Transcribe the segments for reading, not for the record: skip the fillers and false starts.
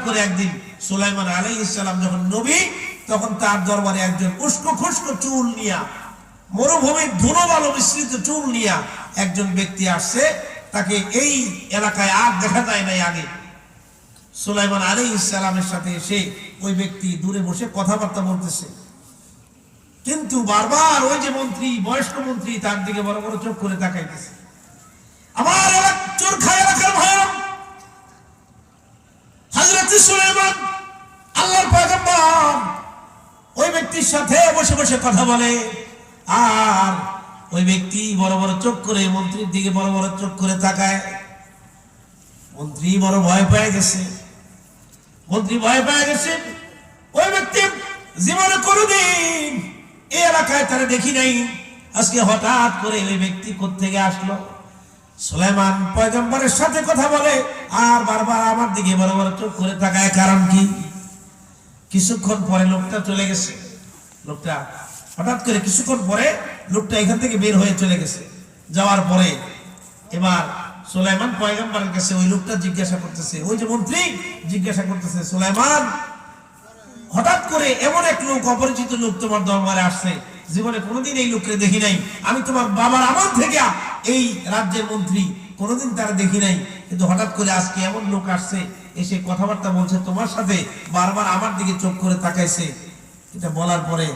করে একদিন সুলাইমান আলাইহিস সালাম যখন নবী, তখন তার দরবারে একজন উস্কো খুস্কো চুল নিয়া, মরুভূমির ধুলো বালু মিশ্রিত চুল নিয়া একজন ব্যক্তি আসছে। তাকে এই এলাকায় আর দেখা যায় নাই আগে। সুলাইমান আলাইহিস সালামের সাথে এসে ওই ব্যক্তি দূরে বসে কথাবার্তা বলতেছে, কিন্তু বারবার ওই যে মন্ত্রী, বয়স্ক মন্ত্রী, তার দিকে বড় বড় চোখ করে তাকাইতেছে। আমার চোরখা এলাকার ভয়ানক হযরত সুলাইমান আল্লাহর পয়গম্বর ওই ব্যক্তির সাথে বসে বসে কথা বলে, আর ওই ব্যক্তি বড় বড় চোখ করে মন্ত্রীর দিকে বড় বড় চোখ করে তাকায়। মন্ত্রী বড় ভয় পেয়ে গেছে। ওই ব্যক্তি জীবনে কোনোদিন এই এলাকায় তারা দেখি নাই। আজকে হঠাৎ করে ওই ব্যক্তি কোত্থেকে আসলো? সুলাইমান পয়গম্বরের সাথে কথা বলে আর বারবার আমার দিকে বড় বড় চোখ করে তাকায়, কারণ কি? কিছুক্ষণ পরে লোকটা চলে গেছে। লোকটা হঠাৎ করে কিছুক্ষণ পরে লোকটা এখান থেকে বের হয়ে চলে গেছে। যাওয়ার পরে এবার সুলাইমান পয়গম্বরের কাছে ওই লোকটা জিজ্ঞাসা করতেছে, ওই যে মন্ত্রী জিজ্ঞাসা করতেছে, সুলাইমান, হঠাৎ করে এমন এক লোক, অপরিচিত লোক তোমার দরবারে আসছে, জীবনে কোনোদিন এই লোককে দেখি নাই। আমি তোমার বাবার আমল থেকে এই রাজ্যের মন্ত্রী, কোনোদিন তারা দেখি নাই, কিন্তু হঠাৎ করে আজকে এমন লোক আসছে, এসে কথাবার্তা বলছে তোমার সাথে, বারবার আমার দিকে চোখ করে তাকাইছে। এটা বলার পরে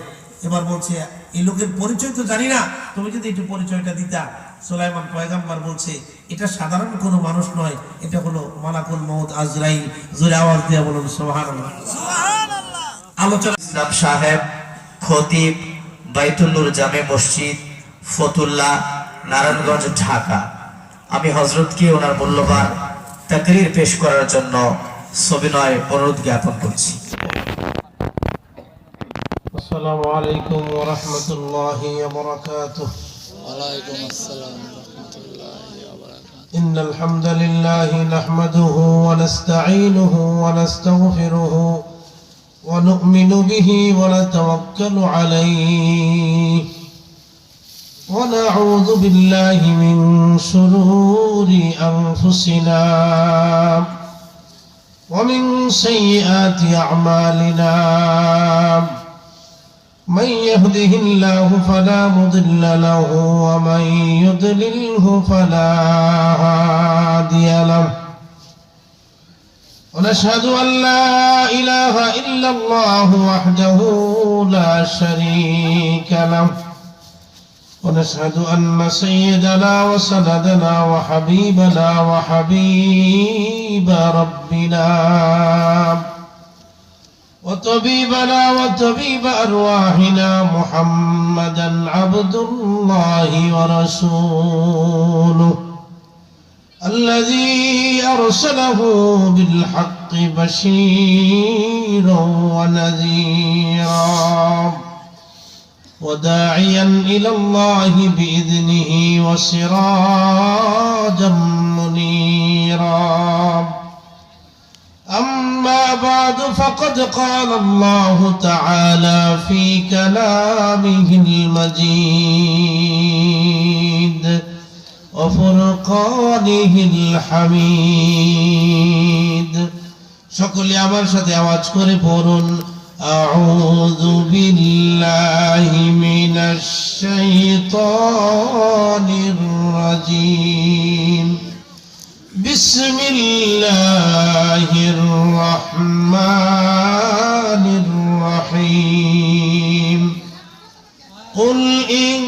এবার বলছে, এই লোকের পরিচয় তো জানি না, তুমি যদি একটু পরিচয়টা দিতা। সুলাইমান পয়গম্বর বলছে, এটা সাধারণ কোনো মানুষ নয়, এটা হলো মালাকুল মউত আজরাইল। জোরে আওয়াজ দিয়ে বলুন সুবহানাল্লাহ। আলোচনা ইসলাম সাহেব, খতিব, বাইতুল নূর জামে মসজিদ, ফতুল্লাহ, নারায়ণগঞ্জ, ঢাকা। আমি হযরতকে ওনার মূল্যবান তাকরীর পেশ করার জন্য সবিনয় অনুরোধ জ্ঞাপন করছি। আসসালামু আলাইকুম ওয়া রাহমাতুল্লাহি ওয়া বারাকাতুহু। ওয়ালাইকুম আসসালাম ওয়া রাহমাতুল্লাহি ওয়া বারাকাতুহু। ইন্নাল হামদালিল্লাহি নাহমাদুহু ওয়া নাস্তাঈনুহু ওয়া নাস্তাগফিরুহু ওয়া নু'মিনু বিহি ওয়া নাতাওয়াক্কালু আলাইহি ওয়া নাউযু বিল্লাহি মিন শুরুরি আনফুসিনা ওয়া মিন সাইয়্যাতি আ'মালিনা। من يهده الله فلا مضل له ومن يضلله فلا هادي له ونشهد أن لا إله إلا الله وحده لا شريك له ونشهد أن سيدنا وسندنا وحبيبنا وحبيب ربنا وطبيبنا وطبيب أرواحنا محمدا عبد الله ورسوله الذي أرسله بالحق بشيرا ونذيرا وداعيا إلى الله بإذنه وسراجا منيرا. أما بعد فقد قال الله تعالى في كلامه المجيد وفرقانه الحميد. সকলে আমার সাথে আওয়াজ করে পড়ুন, আউযু বিল্লাহি মিনাশ শাইতানির রাজীম। بسم الله الرحمن الرحيم. قل إن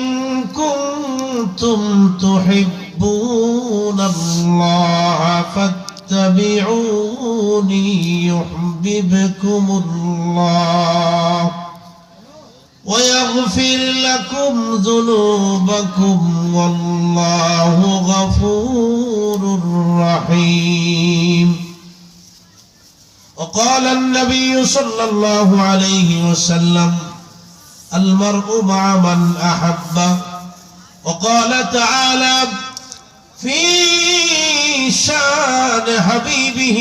كنتم تحبون الله فاتبعوني يحببكم الله ويغفر لكم ذنوبكم والله غفور رحيم. وقال النبي صلى الله عليه وسلم المرء مع من أحب. وقال تعالى في شان حبيبه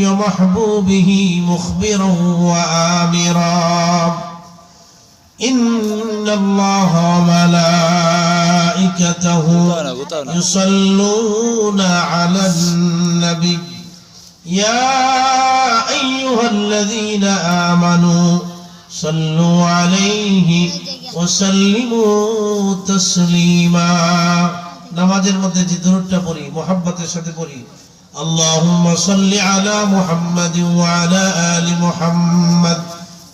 ومحبوبه مخبرا وآمرا إن الله وملائكته يصلون على النبي يا صلوا عليه وسلموا تسليما নামাজের মধ্যে যে দুরূদটা পড়ি মুহাব্বতের সাথে পড়ি আল্লাহুম্মা সাল্লি আলা মুহাম্মাদিন ওয়া আলা আলি মুহাম্মাদ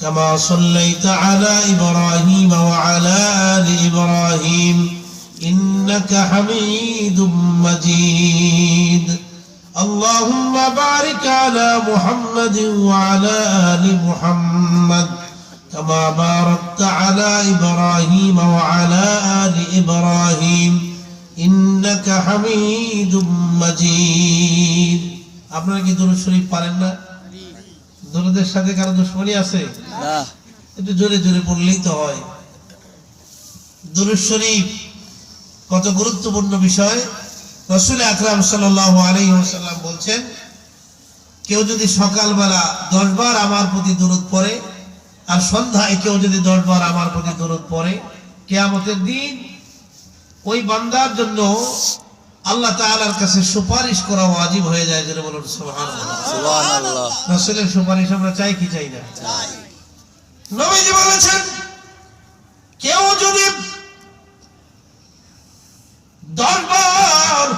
কামা সাল্লাইতা আলা ইব্রাহিম ওয়া আলা আলি ইব্রাহিম ইন্নাকা হামিদুম মাজিদ اللهم بارك على محمد وعلى آل محمد كما باركت على إبراهيم وعلى آل إبراهيم إنك حميد مجيد আপনারা কি দুরূদ শরীফ পারেন না? দুরূদের সাথে কারো দুশমনি আছে? না। একটু জোরে জোরে পড়লেই তো হয়। দুরূদ শরীফ কত গুরুত্বপূর্ণ বিষয়। রাসূল আকরাম সাল্লাল্লাহু আলাইহি ওয়াসাল্লাম বলছেন, কেউ যদি সকালবেলা 10 বার আমার প্রতি দুরূদ পড়ে আর সন্ধ্যায় কেউ যদি 10 বার আমার প্রতি দুরূদ পড়ে, কিয়ামতের দিন ওই বান্দার জন্য আল্লাহ তাআলার কাছে সুপারিশ করা ওয়াজিব হয়ে যায়। যারা বলুন সুবহানাল্লাহ। সুবহানাল্লাহ। রাসূলের সুপারিশ আমরা চাই কি চাই না? চাই। নবীজি বলেছেন, কেউ যদি 10 বার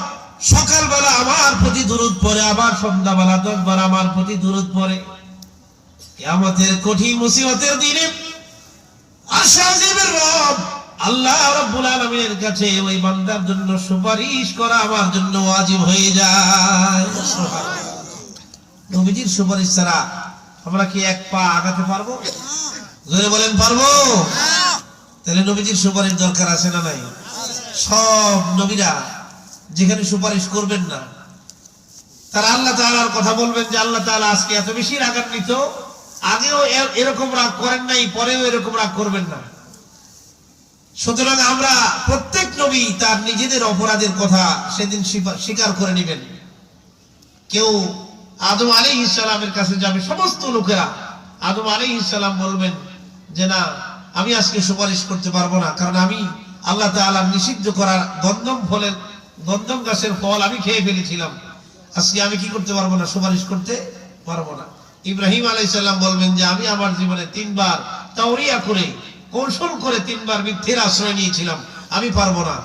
সকালবেলা আমার প্রতি দুরূদ পড়ে আবার সন্ধ্যাবেলা 10 বার আমার প্রতি দুরূদ পড়ে, কিয়ামতের কঠিন মুসিবতের দিনে আশাজীবের রব আল্লাহ রাব্বুল আলামিনের কাছে ওই বান্দার জন্য সুপারিশ করা আমার জন্য ওয়াজিব হয়ে যায়। সুবহানাল্লাহ। নবীজির সুপারিশ ছাড়া আমরা কি এক পা আগাতে পারবো? জোরে বলেন পারবো? তাহলে নবীজির সুপারিশ দরকার আছে না নাই? সব নবীরা যেখানে সুপারিশ করবেন না, তারা আল্লাহ তাআলার কথা বলবেন যে আল্লাহ তাআলা আজকে এত বেশি রাগান্বিত, আগেও এরকম রাগ করেন নাই, পরেও এরকম রাগ করবেন না। সুতরাং আমরা প্রত্যেক নবী তার নিজেদের অপরাধের কথা সেদিন স্বীকার করে নেবেন। কেউ আদম আলাইহিস সালামের কাছে যাবে, সমস্ত লোকেরা আদম আলাইহিস সালাম বলবেন যে না, আমি আজকে সুপারিশ করতে পারবো না, কারণ আমি আল্লাহ তাআলা নিষিদ্ধ করার গন্ধম গাছের ফল আমি খেয়ে ফেলেছিলাম, আজকে আমি কি করতে পারবো না? সুপারিশ করতে পারবো না। ইব্রাহিম আলাইহিস সালাম বলবেন যে আমি আমার জীবনে 3 বার তাওরিয়া করে কৌশল করে 3 বার মিথ্যের আশ্রয় নিয়েছিলাম, আমি পারবো না।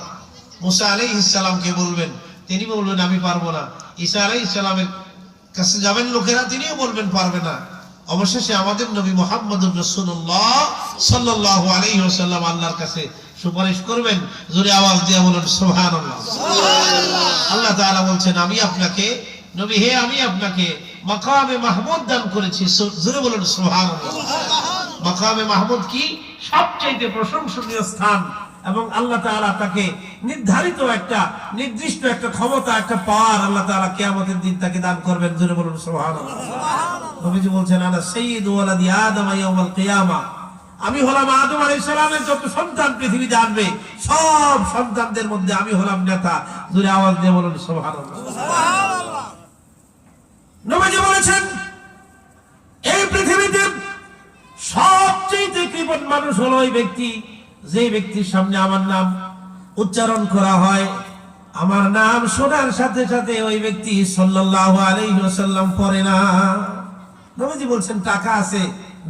মুসা আলাইহিস সালামকে বলবেন, তিনি বলবেন আমি পারবো না। ঈসা আলাইহিস সালামের কাছে যাবেন লোকেরা, তিনিও বলবেন পারবে না। অবশেষে আমাদের নবী মুহাম্মদুর রাসূলুল্লাহ সাল্লাল্লাহু আলাইহি ওয়াসাল্লাম আল্লাহর কাছে সুপারিশ করবেন। জোরে আওয়াজ দিয়ে বলুন সুবহানাল্লাহ। আল্লাহ তাআলা বলছেন, আমি আপনাকে নবী হে, আমি আপনাকে মাকামে মাহমুদ দান করেছি। জোরে বলুন সুবহানাল্লাহ। মাকামে মাহমুদ কি? সবচেয়ে প্রশংসনীয় স্থান, এবং আল্লাহ তাআলা তাকে নির্ধারিত একটা নির্দিষ্ট একটা ক্ষমতা, একটা পাওয়ার আল্লাহ তাআলা কিয়ামতের দিন তাকে দান করবেন। জোরে বলুন সুবহানাল্লাহ। নবীজি বলছেন, আনা সাইয়্যিদু ওয়ালাদি আদম ইয়াউমাল কিয়ামা, আমি হলাম আদম আলাইহিস সালামের যত সন্তান পৃথিবীতে আসবে সব সন্তানদের মধ্যে আমি হলাম নেতা। জোরে আওয়াজ দিয়ে বলুন সুবহানাল্লাহ। সুবহানাল্লাহ। নবীজি বলেছেন, এই পৃথিবীতে সবচেয়ে কৃপণ মানুষ হলো ওই ব্যক্তি, যে ব্যক্তির সামনে আমার নাম উচ্চারণ করা হয়, আমার নাম শোনার সাথে সাথে ওই ব্যক্তি সাল্লাল্লাহু আলাইহি ওয়াসাল্লাম পড়ে না। নবীজি বলছেন, টাকা আছে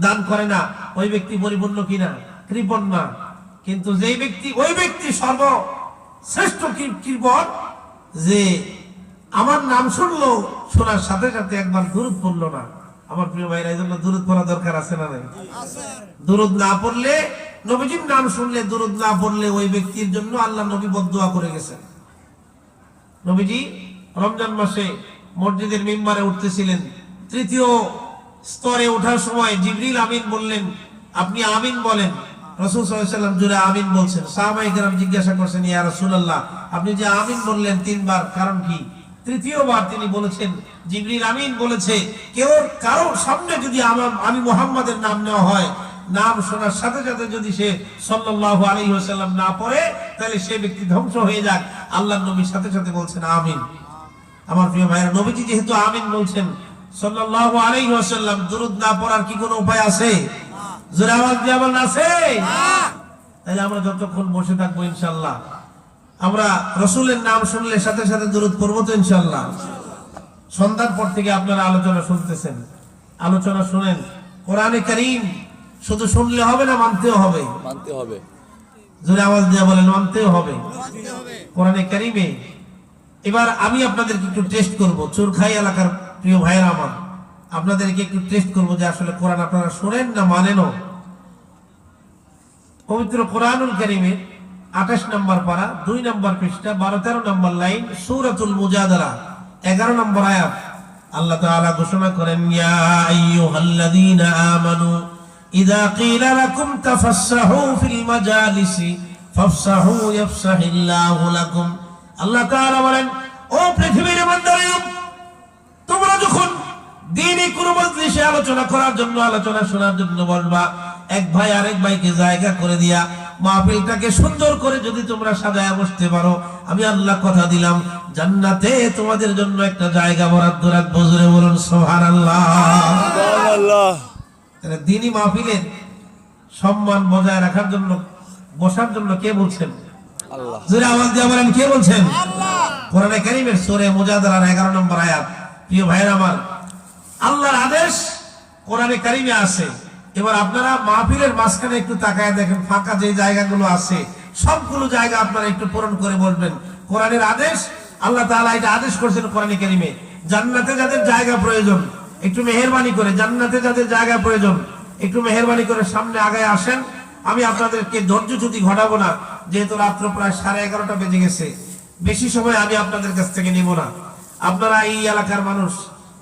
দান করে না, ওই ব্যক্তি পরিপূর্ণ কিনা? কৃপণ না। কিন্তু যেই ব্যক্তি, ওই ব্যক্তি সর্বশ্রেষ্ঠ কৃপণ, যে আমার নাম শুনলো, শোনার সাথে সাথে একবার দুরূদ পড়লো না। আমার প্রিয় ভাইরা, এই জন্য দুরূদ পড়া দরকার আছে না নাই? দুরূদ না পড়লে, নবীজির নাম শুনলে দুরূদ না পড়লে ওই ব্যক্তির জন্য আল্লাহ নবী বদদুয়া করে গেছেন। নবীজি রমজান মাসে মসজিদের মিম্বারে উঠতেছিলেন, 3য় স্তরে ওঠার সময় জিবরিল আমিন বললেন, আপনি আমিন বলেন। রাসূল সাল্লাল্লাহু আলাইহি ওয়াসাল্লাম জোরে আমিন বলছেন। সাহাবায়ে কেরাম জিজ্ঞাসা করছেন, ইয়া রাসূলুল্লাহ, আপনি যে আমিন বললেন 3 বার, কারণ কি? 3য় বার তিনি বলেছেন, জিবরিল আমিন বলেছে, কেউ কারো সামনে যদি আমি মুহাম্মাদের নাম নেওয়া হয়, নাম শোনার সাথে সাথে যদি সে সাল্লাল্লাহু আলাইহি ওয়াসাল্লাম না পড়ে, তাহলে সে ব্যক্তি ধ্বংস হয়ে যাক। আল্লাহর নবীর সাথে সাথে বলছেন আমিন। আমার প্রিয় ভাইরা, নবীজি যেহেতু আমিন বলছেন সাল্লাল্লাহু আলাইহি ওয়াসাল্লাম, দুরূদ না পড়ার কি কোনো উপায় আছে? জোরে আওয়াজ দিয়ে বলুন আছে? তাহলে আমরা যতক্ষণ বসে থাকবো ইনশাআল্লাহ, আমরা রাসূলের নাম শুনলে সাথে সাথে দুরূদ পড়বো তো ইনশাআল্লাহ। সন্ধ্যার পর থেকে আপনারা আলোচনা শুনতেছেন, আলোচনা শুনেন। কোরআনে কারীম শুধু শুনলে হবে না, মানতেও হবে? মানতে হবে। জোরে আওয়াজ দিয়ে বলেন, মানতেও হবে কোরআনে কারিমে। এবার আমি আপনাদেরকে একটু টেস্ট করব, চুরখাই এলাকার প্রিয় ভাইয়েরা আমার, আপনাদেরকে একটু টেস্ট করব যে আসলে কোরআন আপনারা শোনেন না মানেনও। পবিত্র কোরআনুল কারীমের 28 নম্বর পারা 2 নম্বর পৃষ্ঠা 12-13 নম্বর লাইন সূরাতুল মুজাদালা 11 নম্বর আয়াত আল্লাহ তাআলা ঘোষণা করেন, ইয়া আইয়ুহাল্লাযীনা আমানু ইযা ক্বিলা লাকুম তাফাসসাহু ফিল মাজালিসি ফাফসাহু ইয়াফসাহিল্লাহু লাকুম। আল্লাহ তাআলা বলেন, ও পৃথিবীর বান্দারা, তোমরা যখন দ্বীনি কোনো মজলিসে আলোচনা করার জন্য, আলোচনা শোনার জন্য বলবা, এক ভাই আরেক ভাইকে জায়গা করে দিয়া মাহফিলটাকে সুন্দর করে যদি তোমরা সাজায় বসতে পারো, আমি আল্লাহ কথা দিলাম জান্নাতে তোমাদের জন্য একটা জায়গা বরাদ্দ রাখবো। জোরে বলুন সুবহানাল্লাহ। সুবহানাল্লাহ। তাহলে দ্বীনি মাহফিলের সম্মান বজায় রাখার জন্য, বসার জন্য কে বলছেন? আল্লাহ। জোরে আওয়াজ দিয়ে বলেন, কে বলছেন? আল্লাহ। কোরআনে কারীমের সূরা মুজাদালার 11 নম্বর আয়াত। প্রিয় ভাইরা আমার, আল্লাহর আদেশ কোরআনে কারীমে আছে। এবার আপনারা মাহফিলের মাঝখানে একটু তাকায় দেখেন, ফাঁকা যে জায়গাগুলো আছে সবগুলো জায়গা আপনারা একটু পূরণ করে বলবেন কোরআনের আদেশ। আল্লাহ তাআলা এটা আদেশ করেছেন কোরআনে কারীমে, জান্নাতে যাদের জায়গা প্রয়োজন একটু মেহেরবানি করে, জান্নাতে যাদের জায়গা প্রয়োজন একটু মেহেরবানি করে সামনে আগায় আসেন। আমি আপনাদেরকে ধৈর্যচ্যুতি ঘটাবো না, যেহেতু রাত্র প্রায় 11:30 বেজে গেছে, বেশি সময় আমি আপনাদের কাছ থেকে নিব না। আপনারা এই এলাকার মানুষ,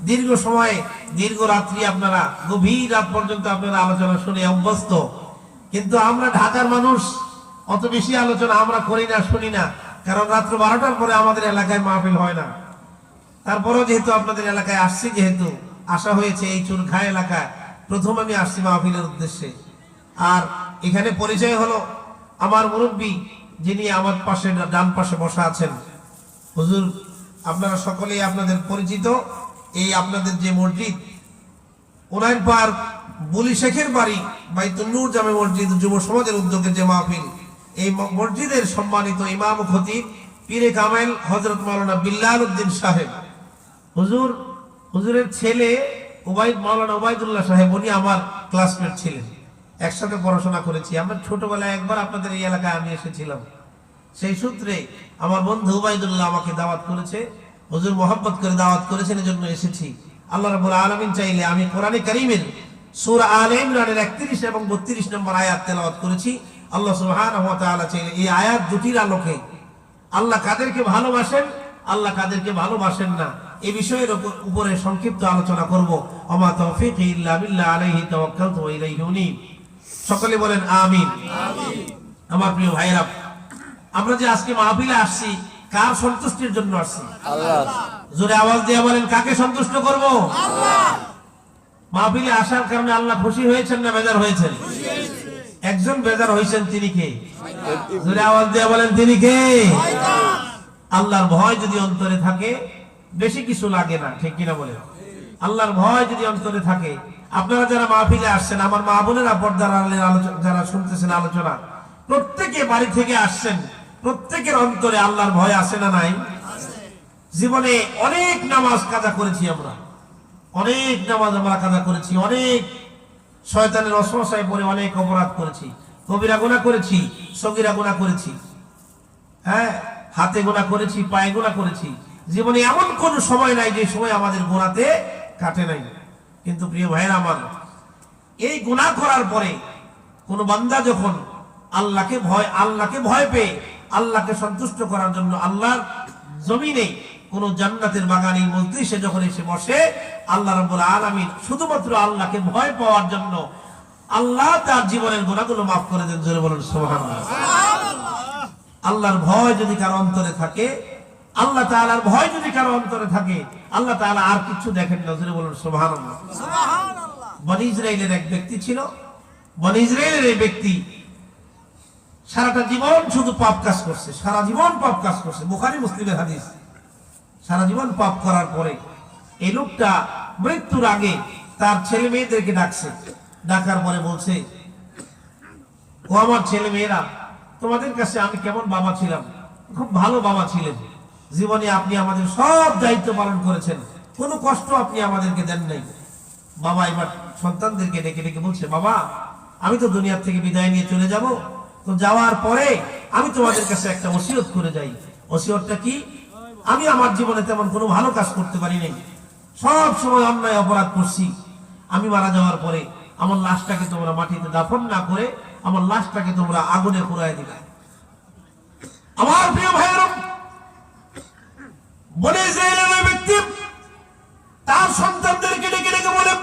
দীর্ঘ সময়ে দীর্ঘ রাত্রি আপনারা গভীর রাত পর্যন্ত আপনারা আলোচনা শুনে অভ্যস্ত, কিন্তু আমরা ঢাকার মানুষ অত বেশি আলোচনা আমরা করি না, শুনি না, কারণ রাত্র 12টার পরে আমাদের এলাকায় মাহফিল হয় না। তারপরেও যেহেতু আপনাদের এলাকায় আসছি, যেহেতু আসা হয়েছে এই চুরখাই এলাকায়, প্রথম আমি আসছি মাহফিলের উদ্দেশ্যে। আর এখানে পরিচয় হলো আমার মুরব্বী, যিনি আমার পাশে ডান পাশে বসা আছেন। হুজুর, আপনারা সকলেই আপনাদের পরিচিত। এই আপনাদের যে মসজিদ ওনার পার বলি শেখের বাড়ি বাইতুন নূর জামে মসজিদ যুব সমাজের উদ্যোগে যে মাহফিল, এই মসজিদের সম্মানিত ইমাম ও খতিব পীরে কামেল হযরত মাওলানা বিল্লাল উদ্দিন সাহেব, হুজুরের ছেলে মাওলানা ওবায়দুল্লাহ সাহেব, উনি আমার ক্লাসমেট ছিলেন, একসাথে পড়াশোনা করেছি আমরা। ছোটবেলায় একবার আপনাদের এই এলাকায় আমি এসেছিলাম, সেই সূত্রে আমার বন্ধু ওবায়দুল্লাহ আমাকে দাওয়াত করেছে, হুজুর মহব্বত করে দাওয়াত করেছেন, এজন্য এসেছি। আল্লাহ রাব্বুল আলামিন চাইলে আমি কোরআনে কারীমের সূরা আলে ইমরানের 31 এবং 32 নম্বর আয়াত তেলাওয়াত করেছি। আল্লাহ সুবহানাহু ওয়া তাআলা চাইলে এই আয়াত দুটির আলোকে আল্লাহ কাদেরকে ভালোবাসেন, আল্লাহ কাদেরকে ভালোবাসেন না, এই বিষয়ের উপরে সংক্ষিপ্ত আলোচনা করব। ওমা তাওফীকি ইল্লা বিল্লাহ আলাইহি তাওয়াক্কালতু ওয়া ইলাইহি উনীব। সকলে বলেন আমিন। আমার প্রিয় ভাইরা, আমরা যে আজকে মাহফিলে আসছি, কার সন্তুষ্টির জন্য আসছি? আল্লাহ। জোরে আওয়াজ দিয়ে বলেন, কাকে সন্তুষ্ট করব? আল্লাহ। মাহফিলে আসার কারণে আল্লাহ খুশি হয়েছেন না বেজার হয়েছেন? একজন বেজার হয়েছেন, তিনি কে? জোরে আওয়াজ দিয়ে বলেন, তিনি কে? আল্লাহর ভয় যদি অন্তরে থাকে বেশি কিছু লাগে না, ঠিক কিনা বলেন? আল্লাহর ভয় যদি অন্তরে থাকে, আপনারা যারা মাহফিলে আসছেন, আমার মা বোনেরা, পর্দার আড়ালের আলোচনা যারা শুনতেছেন আলোচনা, প্রত্যেকে বাড়ি থেকে আসছেন, প্রত্যেকের অন্তরে আল্লাহর ভয় আছে না নাই? জীবনে অনেক নামাজ কাজা করেছি আমরা, অনেক নামাজ আমরা কাজা করেছি, অনেক শয়তানের ওয়াসওয়াসায় পড়ে অনেক অপরাধ করেছি, কবিরা গুনাহ করেছি, সগীরা গুনাহ করেছি, হ্যাঁ, হাতে গুনাহ করেছি, পায়ে গুনাহ করেছি। জীবনে এমন কোন সময় নাই যে সময় আমাদের গুনাহতে কাটে নাই। কিন্তু প্রিয় ভাইরা আমার, এই গুনাহ করার পরে কোন বান্দা যখন আল্লাহকে ভয় পেয়ে আল্লাহকে সন্তুষ্ট করার জন্য আল্লাহর জমিনে কোন জান্নাতের বাগানে মজলিসে যখন এসে বসে, আল্লাহ রাব্বুল আলামিন শুধুমাত্র আল্লাহকে ভয় পাওয়ার জন্য আল্লাহ তার জীবনের গুনাহগুলো মাফ করে দেন। জোরে বলুন সুবহানাল্লাহ। আল্লাহর ভয় যদি কারো অন্তরে থাকে, আল্লাহ তাআলার ভয় যদি কারো অন্তরে থাকে, আল্লাহ তাআলা আর কিছু দেখেন না। জোরে বলুন সুবহানাল্লাহ। বনি ইসরাইলের এক ব্যক্তি ছিল, বনি ইসরাইলের এই ব্যক্তি সারাটা জীবন শুধু পাপ কাজ করছে, সারা জীবন পাপ কাজ করছে, বুখারী মুসলিমের হাদিস। সারা জীবন পাপ করার পরে এই লোকটা মৃত্যুর আগে তার ছেলে মেয়েদেরকে ডাকছে, ডাকার পরে বলছে, ও আমার ছেলে মেয়েরা, তোমাদের কাছে আমি কেমন বাবা ছিলাম, খুব ভালো বাবা ছিলেন, জীবনে আপনি আমাদের সব দায়িত্ব পালন করেছেন, কোনো কষ্ট আপনি আমাদেরকে দেন নাই। বাবা এবার সন্তানদেরকে ডেকে ডেকে বলছে, বাবা আমি তো দুনিয়া থেকে বিদায় নিয়ে চলে যাব, তো যাওয়ার পরে আমি তোমাদের কাছে একটা ওসিয়ত করে যাই। ওসিয়তটা কি? আমি আমার জীবনে তেমন কোনো ভালো কাজ করতে পারি নাই, সব সময় অন্যায় অপরাধ করছি। আমি মারা যাওয়ার পরে আমার লাশটাকে তোমরা মাটিতে দাফন না করে আমার লাশটাকে তোমরা আগুনে পোড়ায় দিবে। আমার প্রিয় ভাইয়েরা, বনে ইসরাইলের ব্যক্তি তার সন্তানদেরকে ডেকে ডেকে বলে,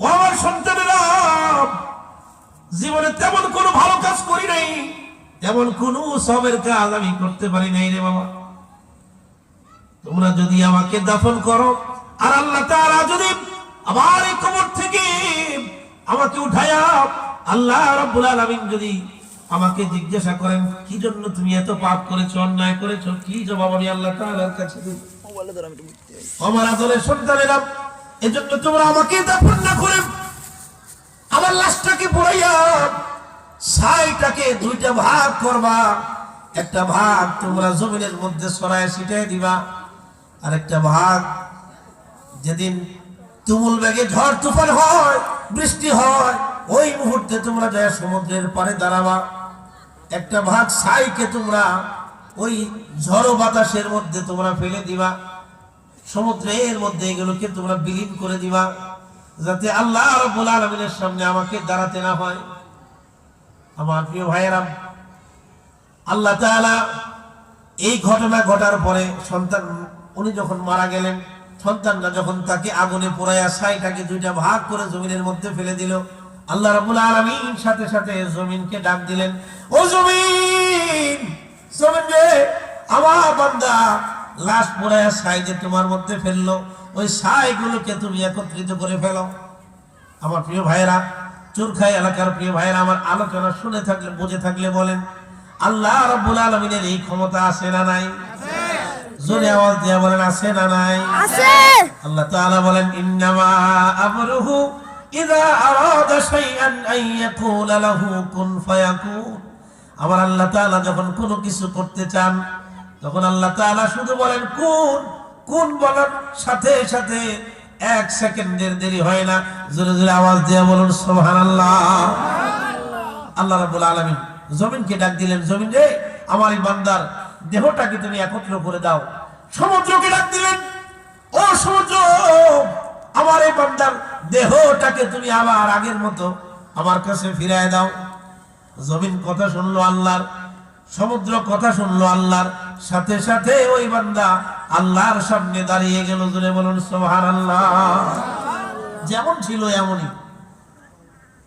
ও আমার সন্তানেরা, জীবনে তেমন কোনো ভালো কাজ করি নাই, তেমন কোনো সবের কাজ আমি করতে পারি নাই রে বাবা। তোমরা যদি আমাকে দাফন করো আর আল্লাহ তাআলা যদি আমার এই কবর থেকে আমাকে উঠায়া আল্লাহ রাব্বুল আলামিন যদি আমাকে জিজ্ঞাসা করেন কি জন্য তুমি এত পাপ করেছো, অন্যায় করেছো, কি জবাব আমি আল্লাহ তাআলার কাছে দেব? আমার আদরের সন্তানেরা, এজন্য তোমরা আমাকে দাফন না করে আমার লাশটাকে পোড়াইয়া ছাইটাকে দুইটা ভাগ করবা। একটা ভাগ তোমরা জমিনের মধ্যে ছড়ায় ছিটিয়ে দিবা, আর একটা ভাগ যেদিন তুমুল বেগে ঝড় তুফান হয়, বৃষ্টি হয়, ওই মুহূর্তে তোমরা যায় সমুদ্রের পাড়ে দাঁড়াবা। একটা ভাগ ছাইকে তোমরা ওই ঝড়ো বাতাসের মধ্যে তোমরা ফেলে দিবা, সমুদ্রের মধ্যে এগুলোকে তোমরা বিলীন করে দিবা, যাতে আল্লাহ রাব্বুল আলামিনের সামনে আমাকে দাঁড়াতে না হয়। আমার প্রিয় ভাইয়েরা, আল্লাহ তাআলা এই ঘটনা ঘটার পরে সন্তান উনি যখন মারা গেলেন, সন্তানরা যখন তাকে আগুনে পোড়াইয়া ছাইটাকে দুইটা ভাগ করে জমিনের মধ্যে ফেলে দিল, আল্লাহ রাব্বুল আলামিন সাথে সাথে জমিনকে ডাক দিলেন, ও জমিন, জমিন রে, আমার বান্দা লাশ পোড়াইয়া ছাই যে তোমার মধ্যে ফেললো, ওই ছাইগুলোকে তুমি একত্রিত করে ফেলো। আমার প্রিয় ভাইয়েরা, চুরখাই এলাকার প্রিয় ভাইয়েরা, আমার আলোচনা শুনে থাকলে বুঝে থাকলে বলেন, আল্লাহ রাব্বুল আলামিনের এই ক্ষমতা আছে না নাই? জোরে আওয়াজ দিয়ে বলেন, আছে না নাই? আছে। আল্লাহ তাআলা বলেন, ইন্নামা আমরুহু ইযা আরাদা শাইআন আন ইয়াকুলা লাহু কুন ফায়াকুন। আমার আল্লাহ তাআলা যখন কোনো কিছু করতে চান, তখন আল্লাহ তাআলা শুধু বলেন কুন। কুন বলার সাথে সাথে এক সেকেন্ডের দেরি হয় না। জোরে জোরে আওয়াজ দিয়ে বলুন সুবহানাল্লাহ। আল্লাহ রাব্বুল আলামিন জমিনকে ডাক দিলেন, জমিন রে, আমার এই বান্দার দেহটাকে তুমি একত্র করে দাও। সমুদ্রকে ডাক দিলেন, ও সমুদ্র, আমার এই বান্দার দেহটাকে তুমি আবার আগের মতো আমার কাছে ফিরিয়ে দাও। জমিন কথা শুনলো আল্লাহর, সমুদ্র কথা শুনলো আল্লাহর, সাথে সাথে ওই বান্দা আল্লাহর সামনে দাঁড়িয়ে গেল। জোরে বলুন সুবহানাল্লাহ। যেমন ছিল এমনই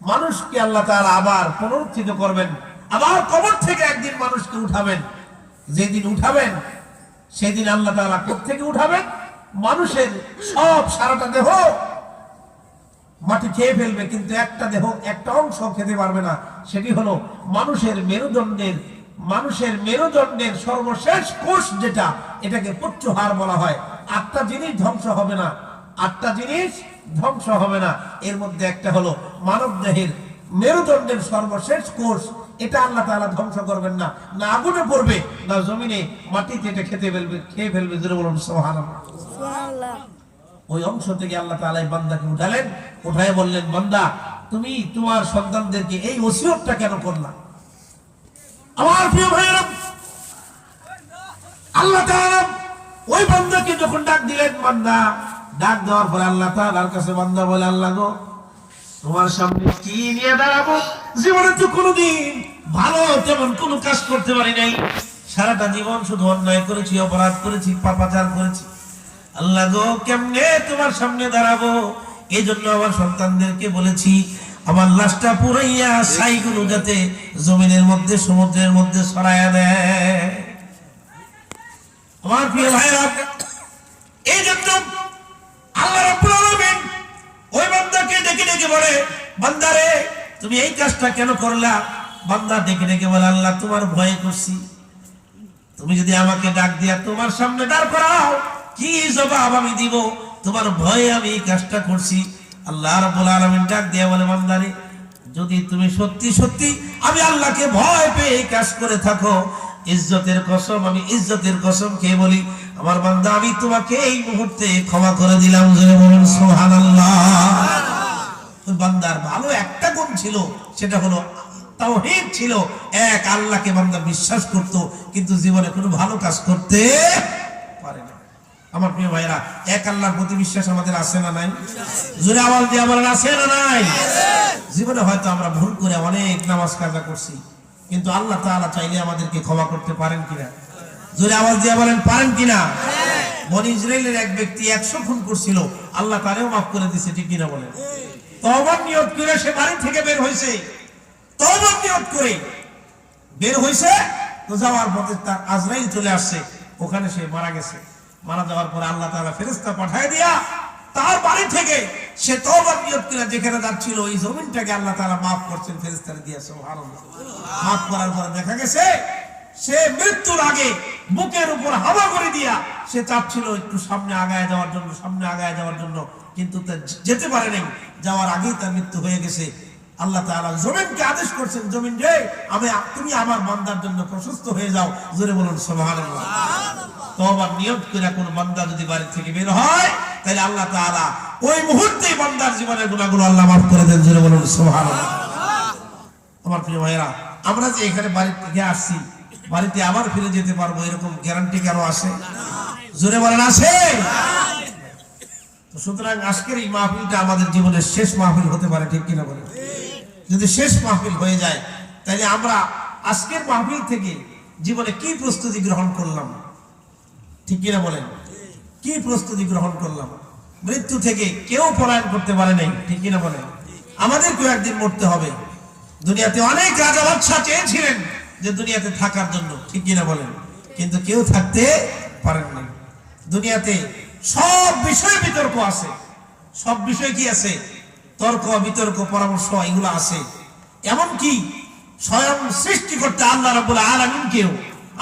মানুষকে আল্লাহ তাআলা আবার পুনরুত্থিত করবেন, আবার কবর থেকে একদিন মানুষকে উঠাবেন। যেদিন উঠাবেন সেদিন আল্লাহ তাআলা কোত্থেকে উঠাবেন? মানুষের সব সারাটা দেহ মাটি খেয়ে ফেলবে, কিন্তু একটা দেহ, একটা অংশ খেতে পারবে না। সেটি হলো মানুষের মেরুদণ্ডের সর্বশেষ কোষ, যেটা এটাকে পুচ্ছহাড় বলা হয়। 8টা জিনিস ধ্বংস হবে না, 8টা জিনিস ধ্বংস হবে না। এর মধ্যে একটা হলো মানব দেহের মেরুদণ্ডের সর্বশেষ কোষ। এটা আল্লাহ তাআলা ধ্বংস করবেন না, না আগুনে পড়বে, না জমিনে মাটিতে এটা খেয়ে ফেলবে। জোরে বলুন সুবহানাল্লাহ। সুবহানাল্লাহ। ওই অংশ থেকে আল্লাহ তাআলা এই বান্দাকে উঠালেন, উঠায় বললেন, বান্দা, তুমি তোমার সন্তানদেরকে এই ওসিয়তটা কেন করলা? আমার প্রিয় ভাইয়েরা, আল্লাহ তাআলা ওই বান্দাকে যখন ডাক দিলেন, বান্দা ডাক দেওয়ার পরে আল্লাহ তাআলার কাছে বান্দা বলে, আল্লাহ গো, তোমার সামনে কি নিয়ে দাঁড়াবো? জীবনে তো কোনোদিন ভালো তেমন কোনো কাজ করতে পারি নাই, সারাটা জীবন শুধু অন্যায় করেছি, অপরাধ করেছি, পাপাচার করেছি। আল্লাহ গো, কেমনে তোমার সামনে দাঁড়াবো? এই জন্য আমার সন্তানদেরকে বলেছি, আমার লাশটা পুরাইয়া ছাইগুলো যাতে জমিনের মধ্যে, সমুদ্রের মধ্যে ছড়াইয়া দেয়। আমার প্রিয় ভাইরা, এই জন্য আল্লাহ রাব্বুল আলামিন ওই বান্দাকে ডেকে ডেকে বলে, বান্দারে, তুমি এই কাজটা কেন করলা? বান্দা ডেকে ডেকে বলে, আল্লাহ, তোমার ভয় করছি। তুমি যদি আমাকে ডাক দিয়া তোমার সামনে দাঁড় করাও, কি জবাব আমি দিব? তোমার ভয়ে আমি এই কাজটা করছি। আল্লাহ রাব্বুল আলামিন ডাক দিয়া বলে, বান্দারে, যদি তুমি সত্যি সত্যি আমি আল্লাহকে ভয় পেয়ে এই কাজ করে থাকো, ইজ্জতের কসম, আমি ইজ্জতের কসম খেয়ে বলি, আমার বান্দা, আমি তোমাকে এই মুহূর্তে ক্ষমা করে দিলাম। জোরে বলুন সুবহানাল্লাহ। বান্দার ভালো একটা গুণ ছিল, সেটা হলো তাওহীদ ছিল। এক আল্লাহকে বান্দা বিশ্বাস করত, কিন্তু জীবনে কোনো ভালো কাজ করতে পারে না। আমার প্রিয় ভাইরা, এক আল্লাহর প্রতি বিশ্বাস আমাদের আছে না নাই? জোরে আওয়াজ দিয়ে বলেন, আছে না নাই? জীবনে হয়তো আমরা ভুল করে অনেক নামাজ কাজা করছি, কিন্তু আল্লাহ তাআলা চাইলে আমাদেরকে ক্ষমা করতে পারেন কিনা? জোরে আওয়াজ দিয়ে বলেন, পারেন কিনা? বনি ইসরাইলের এক ব্যক্তি 100 খুন করছিল, আল্লাহ তারেও মাফ করে দিয়েছে, ঠিক কিনা বলেন? তওবার নিয়ত করে সে বাড়ি থেকে বের হয়েছে, তওবার নিয়ত করে বের হয়েছে, তো যাওয়ার পথে তার আজরাইল চলে আসছে, ওখানে সে মারা গেছে। মারা যাওয়ার পরে আল্লাহ তাআলা ফেরেশতা পাঠায় দিয়া তার বাড়ি থেকে সে তওবার নিয়ত করে যেখানে যাচ্ছিল ওই জমিনটাকে আল্লাহ তাআলা মাফ করছেন ফেরেশতারা দিয়া। সুবহানাল্লাহ। মাফ করার পরে দেখা গেছে সে মৃত্যুর আগে বুকের উপর হাওয়া করে দিয়া সে চাচ্ছিল একটু সামনে আগায় যাওয়ার জন্য, সামনে আগায় যাওয়ার জন্য, কিন্তু তা যেতে পারে নাই। যাওয়ার আগেই তার মৃত্যু হয়ে গেছে। আল্লাহ তাআলা জমিনকে আদেশ করছেন, জমিন রে, তুমি আমার বান্দার জন্য প্রশস্ত হয়ে যাও। জোরে বলুন সুবহানাল্লাহ। তওবার নিয়ত করে কোন বান্দা যদি বাড়ি থেকে বের হয়, তাহলে আল্লাহ তাআলা ওই মুহূর্তেই বান্দার জীবনের গুনাহগুলো আল্লাহ মাফ করে দেন। জোরে বলুন সুবহানাল্লাহ। আমার প্রিয় ভাইরা, আমরা যে এখানে বাড়ি থেকে আসছি, বাড়িতে আবার ফিরে যেতে পারবো এরকম গ্যারান্টি কারো আছে? জোরে বলেন, আছে? সুতরাং আজকের এই মাহফিলটা আমাদের জীবনের শেষ মাহফিল হতে পারে, ঠিক কিনা বলেন? যদি শেষ মাহফিল হয়ে যায়, তাহলে আমরা আজকের মাহফিল থেকে জীবনে কি প্রস্তুতি গ্রহণ করলাম, ঠিক কিনা বলেন? কি প্রস্তুতি গ্রহণ করলাম? মৃত্যু থেকে কেউ পলায়ন করতে পারে নাই, ঠিক কিনা বলেন? আমাদেরকেও একদিন মরতে হবে। দুনিয়াতে অনেক রাজা বাদশা চেয়েছিলেন যে দুনিয়াতে থাকার জন্য, ঠিক কিনা বলেন? কিন্তু কেউ থাকতে পারেন না। দুনিয়াতে সব বিষয়ে বিতর্ক আছে। সব বিষয় কি আছে? তর্ক, বিতর্ক, পরামর্শ, এগুলো আছে। এমনকি স্বয়ং সৃষ্টিকর্তা আল্লাহ রাব্বুল আলামিনকেও,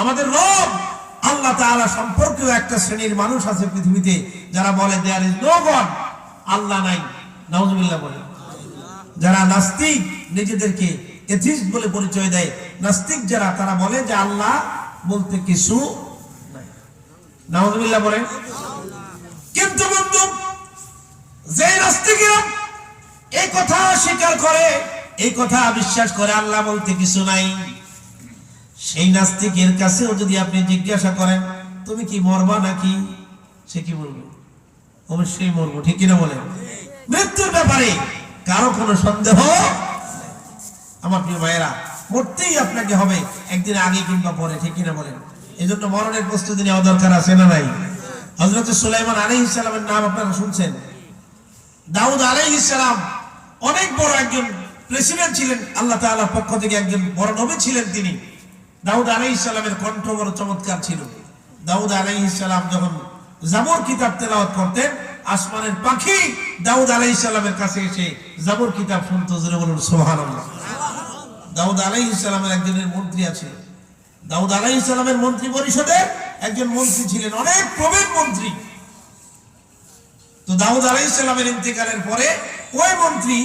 আমাদের রব আল্লাহ তাআলা সম্পর্কেও একটা শ্রেণীর মানুষ আছে পৃথিবীতে যারা বলে দেয়ার ইজ নো গড, আল্লাহ নাই। নাউজুবিল্লাহ বলে। যারা নাস্তিক, নিজেদেরকে এথিস্ট বলে পরিচয় দেয়, নাস্তিক যারা, তারা বলে যে আল্লাহ বলতে কিছু নাই। নাউজুবিল্লাহ বলেন। কিন্তু বন্ধু, যে নাস্তিকেরা এই কথা স্বীকার করে, এই কথা বিশ্বাস করে আল্লাহ বলতে কিছু নাই, সেই নাস্তিকের কাছেও যদি আপনি জিজ্ঞাসা করেন তুমি কি মরবা নাকি, সে কি বলবে? অবশ্যই মরবো, ঠিক কিনা বলেন? মৃত্যুর ব্যাপারে কারো কোনো সন্দেহ? আমার প্রিয় ভাইয়েরা, মরতেই আপনাকে হবে, একদিন আগে কিংবা পরে, ঠিক কিনা বলেন? এই জন্য মরণের প্রস্তুতি নেওয়া দরকার আছে না নাই? হযরত সুলাইমান আলাইহিস সালামের নাম আপনারা শুনছেন। দাউদ আলাইহিস সালাম অনেক বড় একজন প্রেসিডেন্ট ছিলেন, আল্লাহ তাআলার পক্ষ থেকে একজন বড় নবী ছিলেন তিনি। দাউদ আলাইহিস সালামের কণ্ঠ বড় চমৎকার ছিল। দাউদ আলাইহিস সালাম যখন জাবুর কিতাব তেলাওয়াত করতেন, আসমানের পাখি দাউদ আলাইহিস সালামের কাছে এসে জাবুর কিতাব শুনতো। জোরে বলুন সুবহানাল্লাহ। দাউদ আলাইহিস সালামের একজনের মন্ত্রী আছে। দাউদ আলাইহিস সালামের মন্ত্রী পরিষদের একজন মন্ত্রী ছিলেন, অনেক প্রবীণ মন্ত্রী। তো দাউদ আলাইহিস সালামের ইন্তেকালের পরে ওই মন্ত্রী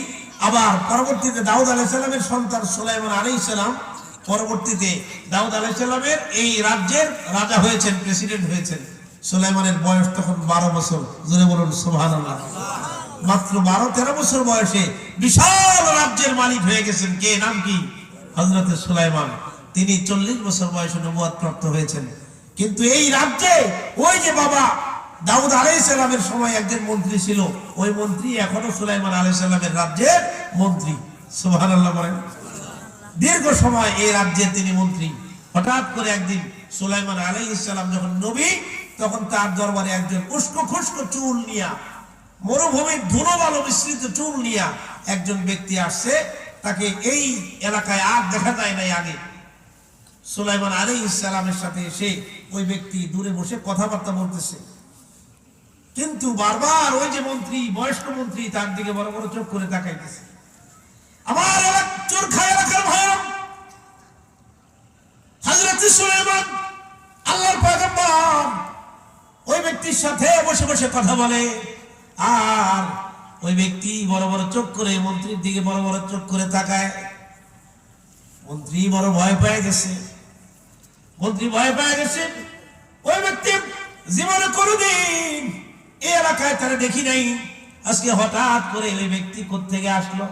আবার পরবর্তীতে দাউদ আলাইহিস সালামের সন্তান সুলাইমান আলাইহিস সালাম পরবর্তীতে দাউদ আলাইহিস সালামের এই রাজ্যের রাজা হয়েছেন, প্রেসিডেন্ট হয়েছেন। সুলাইমানের বয়স তখন 12 বছর। জোরে বলুন সুবহানাল্লাহ। মাত্র 12-13 বছর বয়সে বিশাল রাজ্যের মালিক হয়ে গেছেন। কে? নাম কি? হযরত সুলাইমান। তিনি 40 বছর বয়সে নবুয়ত প্রাপ্ত হয়েছেন। কিন্তু এই রাজ্যে ওই যে বাবা দাউদ আলাইহিস সালামের সময় একজন মন্ত্রী ছিল, ওই মন্ত্রী এখনো সুলাইমান আলাইহিস সালামের রাজ্যের মন্ত্রী। সুবহানাল্লাহ বলেন। দীর্ঘ সময় এই রাজ্যের তিনি মন্ত্রী। হঠাৎ করে একদিন সুলাইমান আলাইহিস সালাম যখন নবী, তখন তার দরবারে একজন উস্কো খুস্কো চুল নিয়া, মরুভূমির ধুলো বালু মিশ্রিত চুল নিয়া একজন ব্যক্তি আসছে। তাকে এই এলাকায় আর দেখা যায় নাই আগে। সুলাইমান আলাইহিস সালামের সাথে এসে ওই ব্যক্তি দূরে বসে কথাবার্তা বলতেছে, কিন্তু বারবার ওই যে মন্ত্রী, বয়স্ক মন্ত্রী, তার দিকে বড় বড় চোখ করে তাকাইতেছে। আমার চোরখা এলাকার ভাইরা, হযরত সুলাইমান আল্লাহর পয়গম্বর ওই ব্যক্তির সাথে বসে বসে কথা বলে, আর ওই ব্যক্তি বড় বড় চোখ করে মন্ত্রীর দিকে বড় বড় চোখ করে তাকায়। মন্ত্রী বড় ভয় পেয়ে গেছে। মন্ত্রী ভয় পেয়ে গেছে। ওই ব্যক্তি জীবনে কোনোদিন এই এলাকায় তারা দেখি নাই। আজকে হঠাৎ করে ওই ব্যক্তি কোত্থেকে আসলো?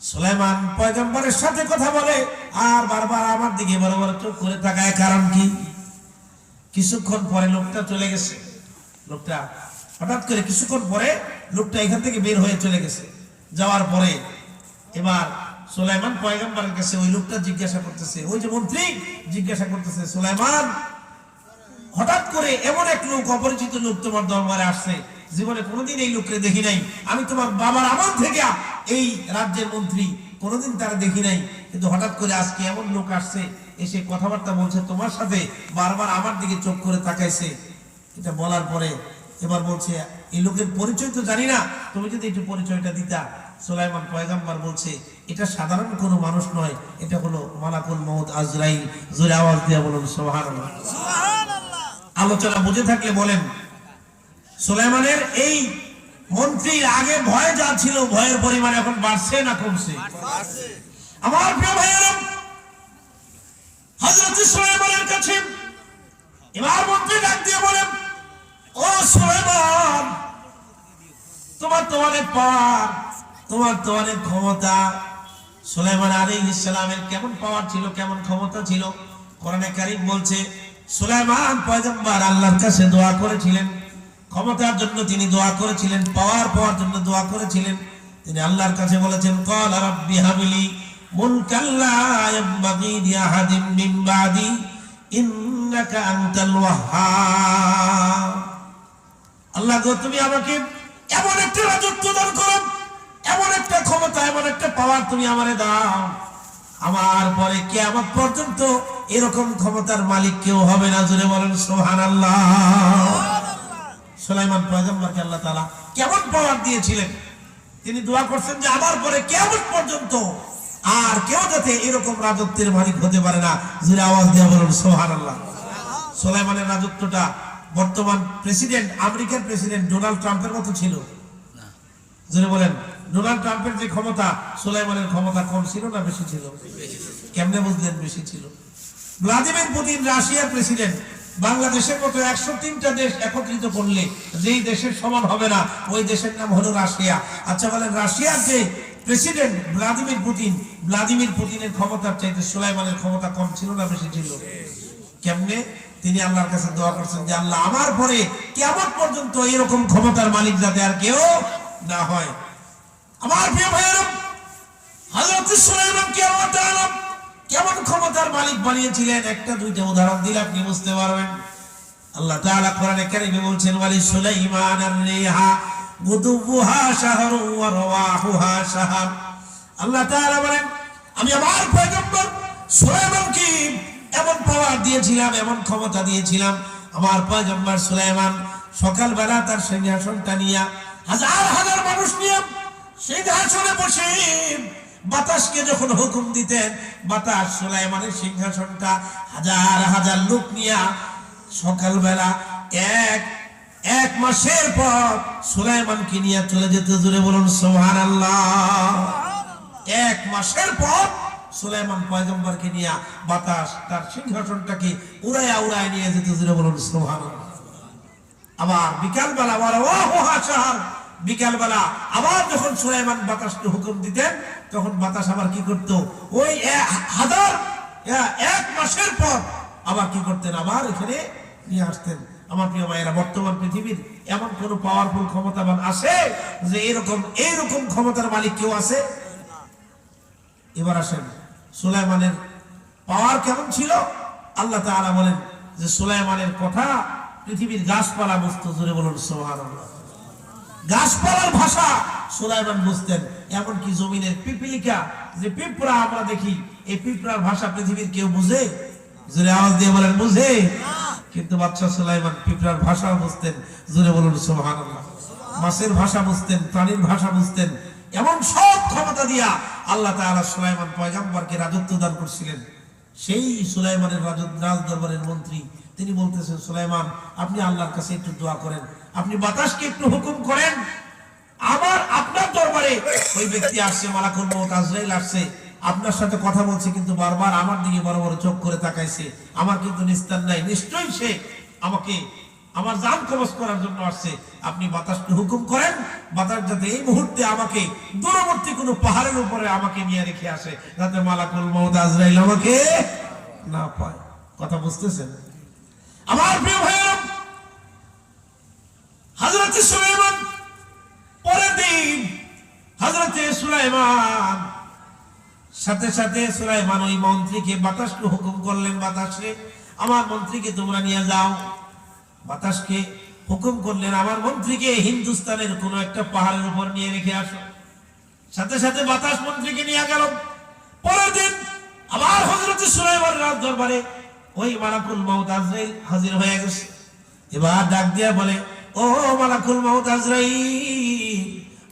সুলাইমান পয়গম্বরের সাথে কথা বলে আর বারবার আমার দিকে বড় বড় চোখ করে তাকায়, কারণ কি? কিছুক্ষণ পরে লোকটা চলে গেছে। লোকটা হঠাৎ করে কিছুক্ষণ পরে লোকটা এখান থেকে বের হয়ে চলে গেছে। যাওয়ার পরে এবার সুলাইমান পয়গম্বরের কাছে ওই লোকটা জিজ্ঞাসা করতেছে, ওই যে মন্ত্রী জিজ্ঞাসা করতেছে, সুলাইমান হঠাৎ করে এমন এক লোক, অপরিচিত লোক তোমার দরবারে আসছে, জীবনে কোনোদিন এই লোককে দেখি নাই, আমি তোমার বাবার আমল থেকে এই রাজ্যের মন্ত্রী, কোনোদিন তারা দেখি নাই, কিন্তু হঠাৎ করে আজকে এমন লোক আসছে, এসে কথাবার্তা বলছে তোমার সাথে, বারবার আমার দিকে চোখ করে তাকাইছে। এটা বলার পরে এবার বলছে, এই লোকের পরিচয় তো জানি না, তুমি যদি একটু পরিচয়টা দিতা। সুলাইমান পয়গম্বর বলছে, এটা সাধারণ কোনো মানুষ নয়, এটা হলো মালাকুল মউত আজরাইল। জোরে আওয়াজ দিয়ে বলুন সুবহানাল্লাহ। আলোচনা বুঝে থাকলে বলেন, সুলাইমানের এই মন্ত্রীর আগে ভয় যা ছিল, ভয়ের পরিমাণ এখন বাড়ছে না কমছে? আমার প্রিয় ভাইয়েরা, হযরত সুলাইমানের কাছে এবার মন্ত্রী ডাক দিয়ে বলেন, ও সুলাইমান, তোমার তো অনেক পাওয়ার, তোমার তো অনেক ক্ষমতা। সুলাইমান আলাইহিস সালামের কেমন পাওয়ার ছিল, কেমন ক্ষমতা ছিল? কোরআনে কারীম বলছে, সুলাইমান পয়গম্বর আল্লাহর কাছে দোয়া করেছিলেন, ক্ষমতার জন্য তিনি দোয়া করেছিলেন, পাওয়ার পাওয়ার জন্য দোয়া করেছিলেন। তিনি আল্লাহর কাছে বলেছেন, ক্বালা রাব্বি হাবলি মুলকান লা ইয়ানবাগি লিআহাদিন মিন বাদি ইন্নাকা আনতাল ওয়াহ্হাব। আল্লাহ গো, তুমি আমাকে এমন একটা রাজত্ব দান করো, এমন একটা ক্ষমতা, এমন একটা পাওয়ার তুমি আমারে দাও, আমার পরে কিয়ামত পর্যন্ত এরকম ক্ষমতার মালিক কেউ হবে না। জোরে বলেন সুবহানাল্লাহ। সুলাইমান পয়গম্বরকে আল্লাহ তাআলা কেমন পাওয়ার দিয়েছিলেন, তিনি দোয়া করছেন যে আমার পরে কিয়ামত পর্যন্ত আর কেউ যাতে এরকম রাজত্বের মালিক হতে পারে না। জোরে আওয়াজ দিয়ে বলুন সুবহানাল্লাহ। সুলাইমানের রাজত্বটা বর্তমান প্রেসিডেন্ট, আমেরিকার প্রেসিডেন্ট ডোনাল্ড ট্রাম্পের মতো ছিল না? জোরে বলেন। ডোনাল্ড ট্রাম্পের যে ক্ষমতা, সুলাইমানের ক্ষমতা কম ছিল না বেশি ছিল? কেমনে বুঝলেন বেশি ছিল? ভ্লাদিমির পুতিন রাশিয়ার প্রেসিডেন্ট, বাংলাদেশের মতো 103টা দেশ একত্রিত করলে যেই দেশের সমান হবে না, ওই দেশের নাম হলো রাশিয়া। আচ্ছা বলেন, রাশিয়ার যে প্রেসিডেন্ট ভ্লাদিমির পুতিন, ভ্লাদিমির পুতিনের ক্ষমতার চাইতে সুলাইমানের ক্ষমতা কম ছিল না বেশি ছিল? কেমনে? তিনি আল্লাহর কাছে দোয়া করছেন যে আল্লাহ আমার পরে কিয়ামত পর্যন্ত এরকম ক্ষমতার মালিক যাতে আর কেউ না হয়। আমার প্রিয় ভাইয়েরা, হযরত সুলাইমানকে আল্লাহ তাআলা কেমন ক্ষমতার মালিক বানিয়েছিলেন, একটা দুইটা উদাহরণ দিলে আপনি বুঝতে পারবেন। আল্লাহ তাআলা কোরআনে কারীমে বলছেন, ওয়ালি সুলাইমান আর-রিহা গুদুবুহা শাহরু ওয়া রাওয়াহুহা শাহর। আল্লাহ তাআলা বলেন, আমি আমার পয়গম্বর সুলাইমানকে এমন পাওয়ার দিয়েছিলাম, এমন ক্ষমতা দিয়েছিলাম। আমার পয়গম্বর সুলাইমান সকালবেলা তার সিংহাসনটা নিয়ে, হাজার হাজার মানুষ নিয়ে সিংহাসনে বসে বাতাসকে যখন হুকুম দিতেন, বাতাস সুলাইমানের সিংহাসনটা হাজার হাজার লোক নিয়ে সকালবেলা এক মাসের পর সুলাইমানকে নিয়ে চলে যেত। জোরে বলুন সুবহানাল্লাহ। এক মাসের পর সুলাইমান পয়গম্বরকে নিয়ে বাতাস তার সিংহাসনটাকে উড়াইয়া উড়াইয়া নিয়ে যেত। জোরে বলুন সুবহানাল্লাহ। আবার বিকালবেলা বিকালবেলা আবার যখন সুলাইমান বাতাসকে হুকুম দিতেন, তখন বাতাস আবার কি করত, ওই এক মাসের পর আবার কি করতেন, আবার এখানে নিয়ে আসতেন। আমার প্রিয় ভাইয়েরা, বর্তমান পৃথিবীর এমন কোন পাওয়ারফুল ক্ষমতাবান আছে যে এইরকম ক্ষমতার মালিক কেউ আছে? এবার আসেন, সুলাইমানের পাওয়ার কেমন ছিল? আল্লাহ তাআলা বলেন যে সুলাইমানের কথা পৃথিবীর গাছপালা বুঝতো। জোরে বলুন সুবহানাল্লাহ। গাছপালার ভাষা সুলাইমান বুঝতেন, এমনকি জমিনের পিপিলিকা, যে পিঁপড়া আমরা দেখি, এই পিঁপড়ার ভাষা পৃথিবীর কেউ বুঝে? জোরে আওয়াজ দিয়ে বলেন, বুঝে? কিন্তু বাদশা সুলাইমান পিঁপড়ার ভাষা বুঝতেন। জোরে বলুন সুবহানাল্লাহ। মাছের ভাষা বুঝতেন, প্রাণীর ভাষা বুঝতেন। এমন সব ক্ষমতা দিয়া আল্লাহ তাআলা সুলাইমান পয়গম্বরকে রাজত্ব দান করছিলেন। সেই সুলাইমানের রাজ দরবারের মন্ত্রী, তিনি বলতেছেন, সুলাইমান আপনি আল্লাহর কাছে একটু দোয়া করেন, আপনি বাতাসকে একটু হুকুম করেন, আপনার দরবারে ওই ব্যক্তি আসছে, মালাকুল মউত আজরাইল আসছে, আপনার সাথে কথা বলছে, কিন্তু বারবার আমার দিকে বড় বড় চোখ করে তাকাইছে, আমার কিন্তু নিস্তার নাই, নিশ্চয়ই সে আমাকে আমার জান কবজ করার জন্য আসছে, আপনি বাতাসকে হুকুম করেন বাতাস যাতে এই মুহূর্তে আমাকে দূরবর্তী কোনো পাহাড়ের উপরে আমাকে নিয়ে রেখে আসে, যাতে মালাকুল মউত আজরাইল আমাকে না পায়। কথা বুঝতেছেন আমার প্রিয় ভাইয়েরা? হযরত সুলাইমান পরের দিন হযরত সুলাইমান সাথে সাথে সুলাইমান ওই মন্ত্রীকে বাতাসকে হুকুম করলেন, বাতাসে আমার মন্ত্রীকে তোমরা নিয়ে যাও। বাতাসকে হুকুম করলেন আমার মন্ত্রীকে হিন্দুস্তানের কোন একটা পাহাড়ের উপর নিয়ে রেখে আসো। সাথে সাথে বাতাস মন্ত্রীকে নিয়ে গেল। পরের দিন আবার হযরত সুলাইমান রাজ দরবারে ওই মালাকুল মউত আজরাইল হাজির হয়ে গেছে। এবার ডাক দিয়া বলে, ও মালাকুল মউত আজরাইল,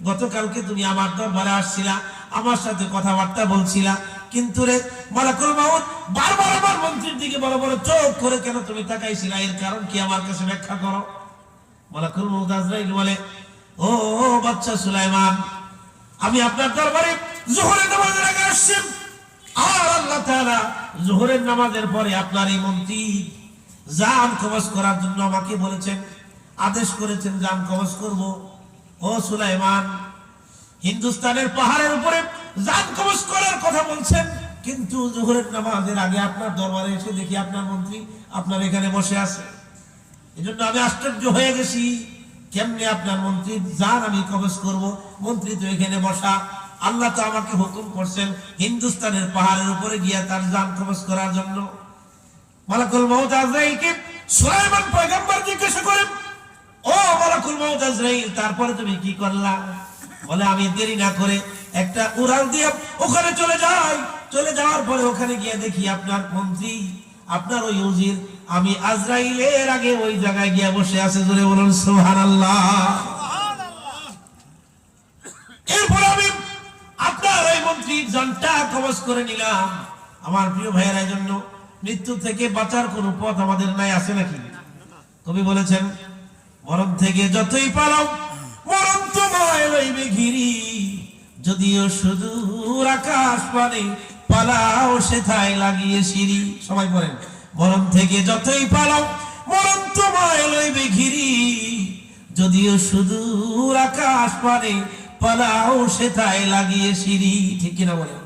গতকালকে তুমি আমার দরবারে আসছিলা, আমার সাথে কথাবার্তা বলছিলা, কিন্তু রে মালাকুল মউত বারবার আমার মন্ত্রীর দিকে বড় বড় চোখ করে কেন তুমি তাকাইছিলা, এর কারণ কি আমার কাছে ব্যাখ্যা করো। মালাকুল মউত আজরাইল বলে, ও বাচ্চা সুলাইমান, আমি আপনার দরবারে যোহরের নামাজের আগে আসছি, আর আল্লাহ তাআলা যোহরের নামাজের পরে আপনার এই মন্ত্রী জান কবজ করার জন্য আমাকে বলেছেন, আদেশ করেছেন জান কবজ করব। ও সুলাইমান, হিন্দুস্তানের পাহাড়ের উপরে জান কবজ করার কথা বলছেন, কিন্তু যোহরের নামাজের আগে আপনার দরবারে এসে দেখি আপনার মন্ত্রী আপনার এখানে বসে আছে। এজন্য আমি আশ্চর্য হয়ে গেছি, কেমনে আপনার মন্ত্রী জান আমি কবজ করব? মন্ত্রী তো এখানে বসা, আল্লাহ তো আমাকে হুকুম করছেন হিন্দুস্তানের পাহাড়ের উপরে গিয়া তার জান কবজ করার জন্য। মালাকুল মউত আজরাইলকে সুলাইমান পয়গম্বর জিজ্ঞাসা করেন, ও মালাকুল মউত আজরাইল, তারপরে তুমি কি করলা? বলে, আমি দেরি না করে একটা উড়াল দিয়ে ওখানে চলে যাই, চলে যাওয়ার পরে ওখানে গিয়ে দেখি আপনার মন্ত্রী, আপনার ওই উজির, আমি আজরাইলের আগে ওই জায়গায় গিয়ে বসে আছে। জোরে বলুন সুবহানাল্লাহ। এরপর আমি আপনার ওই মন্ত্রীর জানটা কবজ করে নিলাম। আমার প্রিয় ভাইয়ের জন্য মৃত্যু থেকে বাঁচার কোন পথ আমাদের নাই, আছে নাকি? কবি বলেছেন, মরণ থেকে যতই পালাও মরণ তোমায় লইবে ঘিরি, যদিও সুদূর আকাশ পানে পালাও সেথায় লাগিয়ে সিঁড়ি। সবাই বলেন, মরণ থেকে যতই পালাও মরণ তোমায় লইবে ঘিরি, যদিও সুদূর আকাশ পানে পালাও সেথায় লাগিয়ে সিঁড়ি। ঠিক কিনা বলেন?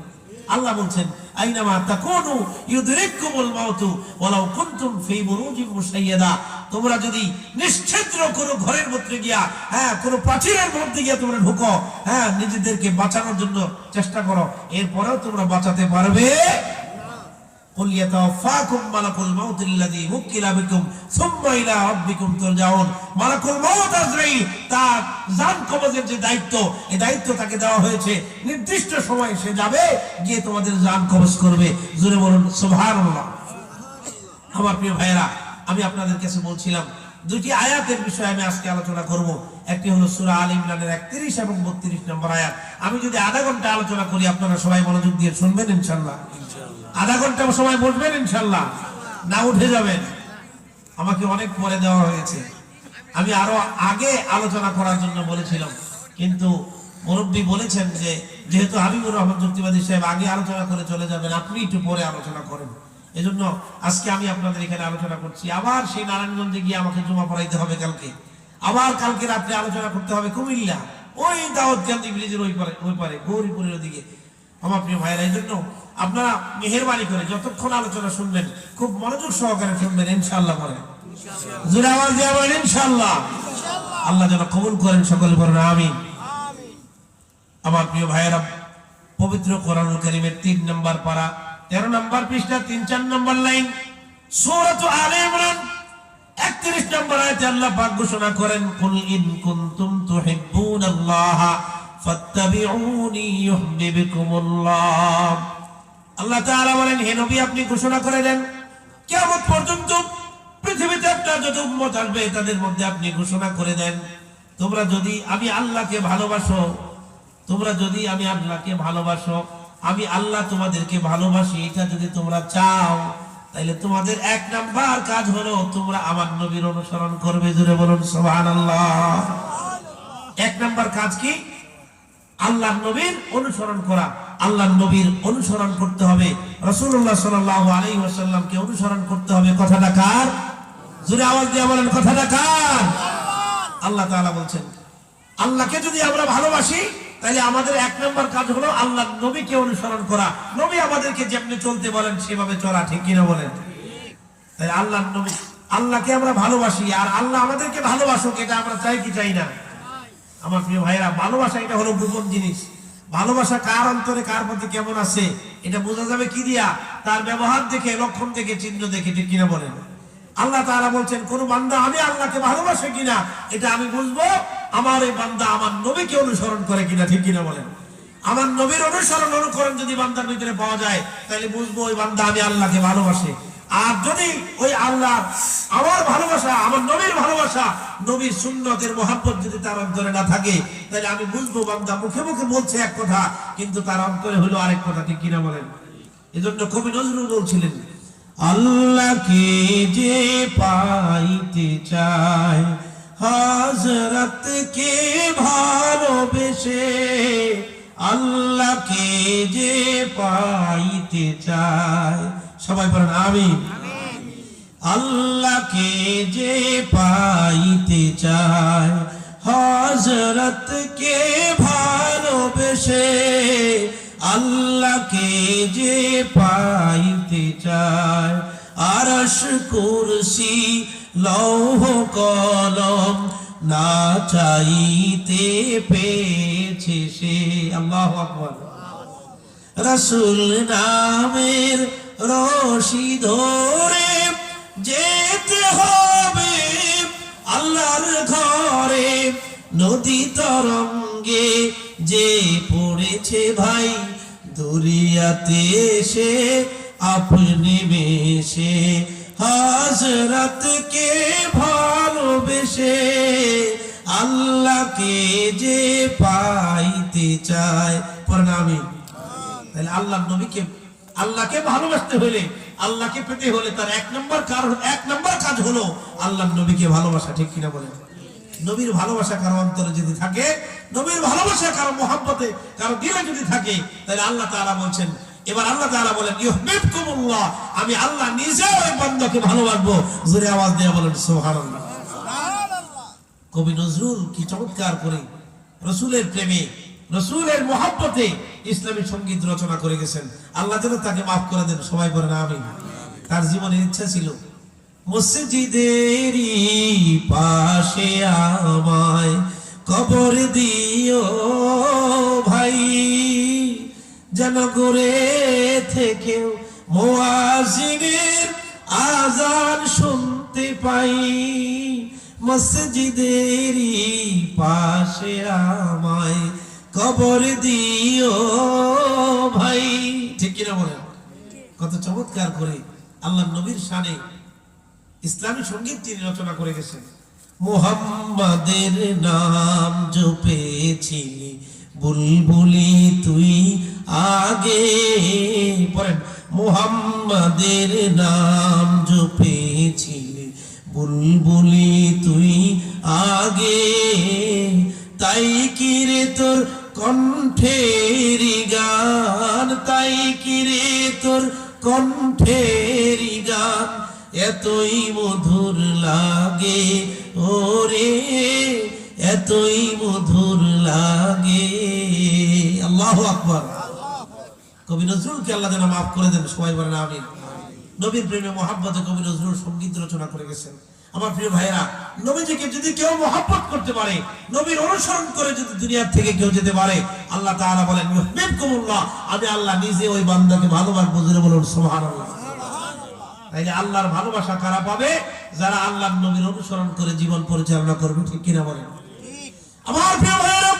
আল্লাহ বলছেন, আইনামা তাকুনু ইউদরিকুমুল মাউতু ওয়ালাউ কুনতুম ফি বুরুজিন মুশাইয়াদা। তোমরা যদি নিশ্চিদ্র কোনো ঘরের মধ্যে গিয়া, কোনো প্রাচীরের মধ্যে গিয়া তোমরা ঢুকো, নিজেদেরকে বাঁচানোর জন্য চেষ্টা করো, এরপরেও তোমরা বাঁচাতে পারবে কুল ইয়াতাওয়াফাকুম মালাকুল মাউত আল্লাযী মুক্কিলা বিকুম সুম্মা ইলা রাব্বিকুম তুরজাউন। মালাকুল মাউত আজরাইল তার জান কবজের যে দায়িত্ব, এই দায়িত্ব তাকে দেওয়া হয়েছে, নির্দিষ্ট সময় সে যাবে, গিয়ে তোমাদের জান কবজ করবে। জোরে বলুন সুবহানাল্লাহ। আমার প্রিয় ভাইয়েরা, আমি আপনাদের কাছে বলছিলাম দুটি আয়াতের বিষয়ে আমি আজকে আলোচনা করব। একটি হলো সূরা আল ইমরানের 31 এবং 32 নম্বর আয়াত। আমি যদি আধা ঘন্টা আলোচনা করি, আপনারা সবাই মনোযোগ দিয়ে শুনবেন ইনশাআল্লাহ। আধা ঘন্টা সময় বসবেন ইনশাআল্লাহ, না উঠে যাবেন। আমাকে অনেক পরে দেওয়া হয়েছে, আমি আরো আগে আলোচনা করার জন্য বলেছিলাম, কিন্তু মুরব্বী বলেছেন যে যেহেতু হাবিবুর রহমান যুক্তিবাদী সাহেব আগে আলোচনা করে চলে যাবেন, আপনি একটু পরে আলোচনা করেন। এজন্য আজকে আমি আপনাদের এখানে আলোচনা করছি। আবার সেই নারায়ণগঞ্জে গিয়ে আমাকে জুমা পড়াইতে হবে কালকে, আবার কালকে রাত্রে আলোচনা করতে হবে কুমিল্লা, ওই দাউদকান্দি ব্রিজের ওই পারে গৌরীপুরের ওদিকে। আমার প্রিয় ভাইয়েরা, এই জন্য আপনারা মেহেরবানি করে যতক্ষণ আলোচনা শুনবেন খুব মনোযোগ সহকারে শুনবেন ইনশাআল্লাহ। বলেন জোরে আওয়াজ দিয়ে বলেন ইনশাআল্লাহ। আল্লাহ যেন কবুল করেন, সকলে বলেন আমিন। আমার প্রিয় ভাইয়েরা, পবিত্র কোরআনুল কারীমের 3 নম্বর পারা 13 নম্বর পৃষ্ঠা 3-4 নম্বর লাইন সূরা আলে ইমরান 31 নম্বর আয়াতে আল্লাহ পাক ঘোষণা করেন, কুল ইন কুনতুম তুহিব্বুনাল্লাহ ফাত্তাবিউনি ইউহিব্বুকুমুল্লাহ। আল্লাহ তাআলা বলেন, হে নবী আপনি ঘোষণা করে দেন, কিয়ামত পর্যন্ত পৃথিবীতে আপনার যত উম্মত আসবে তাদের মধ্যে আপনি ঘোষণা করে দেন, তোমরা যদি আমি আল্লাহকে ভালোবাসো, তোমরা যদি আমি আল্লাহকে ভালোবাসো, আমি আল্লাহ তোমাদেরকে ভালোবাসি, এটা যদি তোমরা চাও, তাহলে তোমাদের 1 নাম্বার কাজ হলো তোমরা আমার নবীর অনুসরণ করবে। জোরে বলুন সুবহানাল্লাহ। 1 নাম্বার কাজ কি? আল্লাহর নবীর অনুসরণ করা। আল্লাহর নবীর অনুসরণ করতে হবে, রাসূলুল্লাহ সাল্লাল্লাহু আলাইহি ওয়াসাল্লামকে অনুসরণ করতে হবে। কথাটা কার? জোরে আওয়াজ দিয়ে বলেন কথাটা কার? আল্লাহ তাআলা বলছেন আল্লাহকে যদি আমরা ভালোবাসি তাহলে আমাদের এক নম্বর কাজ হলো আল্লাহর নবীকে অনুসরণ করা। নবী আমাদেরকে যেমনি চলতে বলেন সেভাবে চলা, ঠিক কিনা বলেন? তাই আল্লাহর নবী, আল্লাহকে আমরা ভালোবাসি আর আল্লাহ আমাদেরকে ভালোবাসুক, এটা আমরা চাই কি চাই না? আমার প্রিয় ভাইরা, ভালোবাসা এটা হলো গোপন জিনিস। ভালোবাসা কার অন্তরে কার প্রতি কেমন আছে এটা বোঝা যাবে কি দিয়া? তার ব্যবহার দেখে, লক্ষণ দেখে, চিহ্ন দেখে, ঠিক কিনা বলেন? আল্লাহ তাআলা বলছেন কোন বান্দা আমি আল্লাহকে ভালোবাসে কিনা এটা আমি বুঝবো আমার এই বান্দা আমার নবীকে অনুসরণ করে কিনা, ঠিক কিনা বলেন? আমার নবীর অনুকরণ যদি বান্দার ভিতরে পাওয়া যায় তাহলে বুঝবো ওই বান্দা আমি আল্লাহকে ভালোবাসে। আর যদি ওই আল্লাহ আমার ভালোবাসা, আমার নবীর ভালোবাসা, নবীর সুন্নতের মহব্বত যদি তার অন্তরে না থাকে তাহলে আমি বুঝবো বান্দা মুখে মুখে বলছে এক কথা কিন্তু তার অন্তরে হলো আরেক কথা, ঠিক কিনা বলেন? এজন্য কবি নজরুল বলছিলেন আল্লাহকে যে পাইতে চায় হযরতকে ভালোবেসে, আল্লাহকে যে পাইতে চায়, সবাই বলেন আমিন। আল্লাহকে যে পাইতে চায় হযরতকে ভালোবেসে, আল্লাহকে যে পাইতে চায় আরশ কুরসি লৌহ কলম না চাইতে পেয়েছে সে। আল্লাহু আকবার। রাসূল নামের রশি ধরে যেতে হবে আল্লাহর ঘরে, নদী তরঙ্গে যে পড়েছে ভাই দরিয়াতে সে আপনি মেশে, হযরতকে ভালোবেসে আল্লাহকে যে পাইতে চায়, পড়েন আমিন। তাহলে আল্লাহর নবীকে, আল্লাহকে ভালোবাসতে হলে, আল্লাহকে পেতে হলে তার এক নম্বর কাজ হলো আল্লাহর নবীকে ভালোবাসা, ঠিক কিনা বলেন? নবীর ভালোবাসা কারো অন্তরে যদি থাকে, নবীর ভালোবাসা কারো মহব্বতে কারো দিলে যদি থাকে তাহলে আল্লাহ তাআলা বলছেন, এবার আল্লাহ তাআলা বলেন ইউহিব্বুকুমুল্লাহ, আমি আল্লাহ নিজে ওই বান্দাকে ভালোবাসবো। জোরে আওয়াজ দিয়ে বলেন সুবহানাল্লাহ। কবি নজরুল কি চমৎকার করে রাসূলের প্রেমে, রাসূলের মহব্বতে ইসলামী সঙ্গীত রচনা করে গেছেন। আল্লাহ যেন তাকে মাফ করে দেন, সবাই বলেন আমিন। তার জীবনের ইচ্ছা ছিল মসজিদেরই পাশে আমায় কবর দিও ভাই, যেন ঘুরে থেকেও মুয়াজ্জিনের আযান শুনতে পাই, মসজিদেরই পাশে আমায় কবর দিও ভাই, ঠিক কিনা বলেন? কত চমৎকার করে আল্লাহর নবীর শানে ইসলামী সঙ্গীত তিনি রচনা করে গেছেন। মুহাম্মাদের নাম জপেছিলি বুলবুলি তুই আগে, পড়েন মুহাম্মাদের নাম জপেছিলি বুলবুলি তুই আগে, তাই কি রে তোর কণ্ঠেরি গান, তাই কি রে তোর কণ্ঠেরি গান এতই মধুর লাগে ওরে, এতই মধুর লাগে। আল্লাহু আকবার। কবি নজরুলকে আল্লাহ যেন মাফ করে দেন, সবাই বলেন আমিন। নবীর প্রেমে মহব্বতে কবি নজরুল সঙ্গীত রচনা করে গেছেন। আমার প্রিয় ভাইরা, নবীজিকে যদি কেউ মহব্বত করতে পারে, নবীর অনুসরণ করে যদি দুনিয়ার থেকে কেউ যেতে পারে, আল্লাহ তাআলা বলেন ইউহিব্বুকুমুল্লাহ, আমি আল্লাহ নিজে ওই বান্দাকে ভালোবাসবো। জোরে বলুন সুবহানাল্লাহ। তাইলে আল্লাহর ভালোবাসা কারা পাবে? যারা আল্লাহর নবীর অনুসরণ করে জীবন পরিচালনা করবে, ঠিক কিনা বলেন? আমার প্রিয় ভাইরা,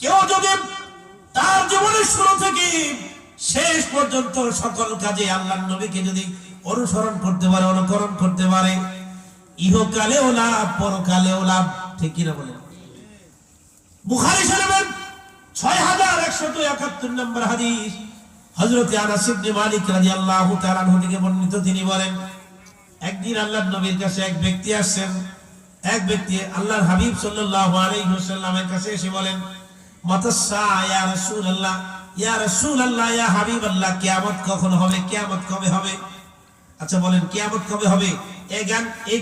কেউ যদি তার জীবনের শুরু থেকে শেষ পর্যন্ত সকল কাজে আল্লাহর নবীকে যদি অনুসরণ করতে পারে, অনুকরণ করতে পারে, ইহকালেও লাভ পরকালেও লাভ, ঠিক কিনা বলেন? বুখারী শরীফের 6171 নম্বর হাদিস, হযরত আনাস ইবনে মালিক রাদিয়াল্লাহু তাআলা আনহু থেকে বর্ণিত। তিনি বলেন একদিন আল্লাহর নবীর কাছে এক ব্যক্তি আসেন। এক ব্যক্তি আল্লাহর হাবিব সাল্লাল্লাহু আলাইহি ওয়াসাল্লামের কাছে এসে বলেন মাতাসসা ইয়া রাসূলুল্লাহ, ইয়া রাসূলুল্লাহ, ইয়া হাবিবাল্লাহ, কিয়ামত কখন হবে? কিয়ামত কবে হবে? আচ্ছা বলেন কিয়ামত কবে হবে? এই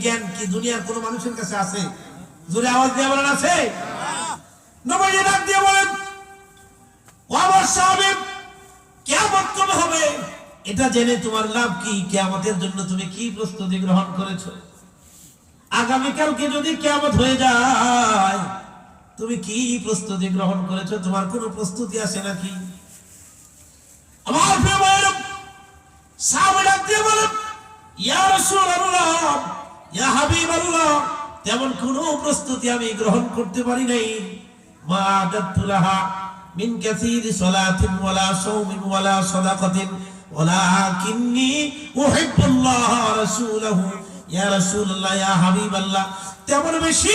জ্ঞান কি দুনিয়ার কোনো মানুষের কাছে আছে? জোরে আওয়াজ দিয়ে বলেন আছে? নবীজি ডাক দিয়ে বলেন, ও আমার সাহাবী, কিয়ামত কবে হবে এটা জেনে তোমার লাভ কি? কিয়ামতের জন্য তুমি কি প্রস্তুতি গ্রহণ করেছো? আগামীকালকে যদি কিয়ামত হয়ে যায় তুমি কি প্রস্তুতি গ্রহণ করেছো? তোমার কোনো প্রস্তুতি আছে নাকি? আমার প্রিয় ভাইরা, সাহাবী ডাক দিয়ে বলেন, ইয়া রাসূলুল্লাহ, ইয়া হাবিবাল্লাহ, তেমন কোনো প্রস্তুতি আমি গ্রহণ করতে পারি নাই। মা আদাতুলাহা মিন কাসীরি সালাতিন ওয়ালা সাওমিন ওয়ালা সাদাকাতিন ওয়ালাকিন্নী উহিব্বুল্লাহ ওয়া রাসূলুহু। ইয়া রাসূলুল্লাহ, ইয়া হাবিবাল্লাহ, তেমন বেশি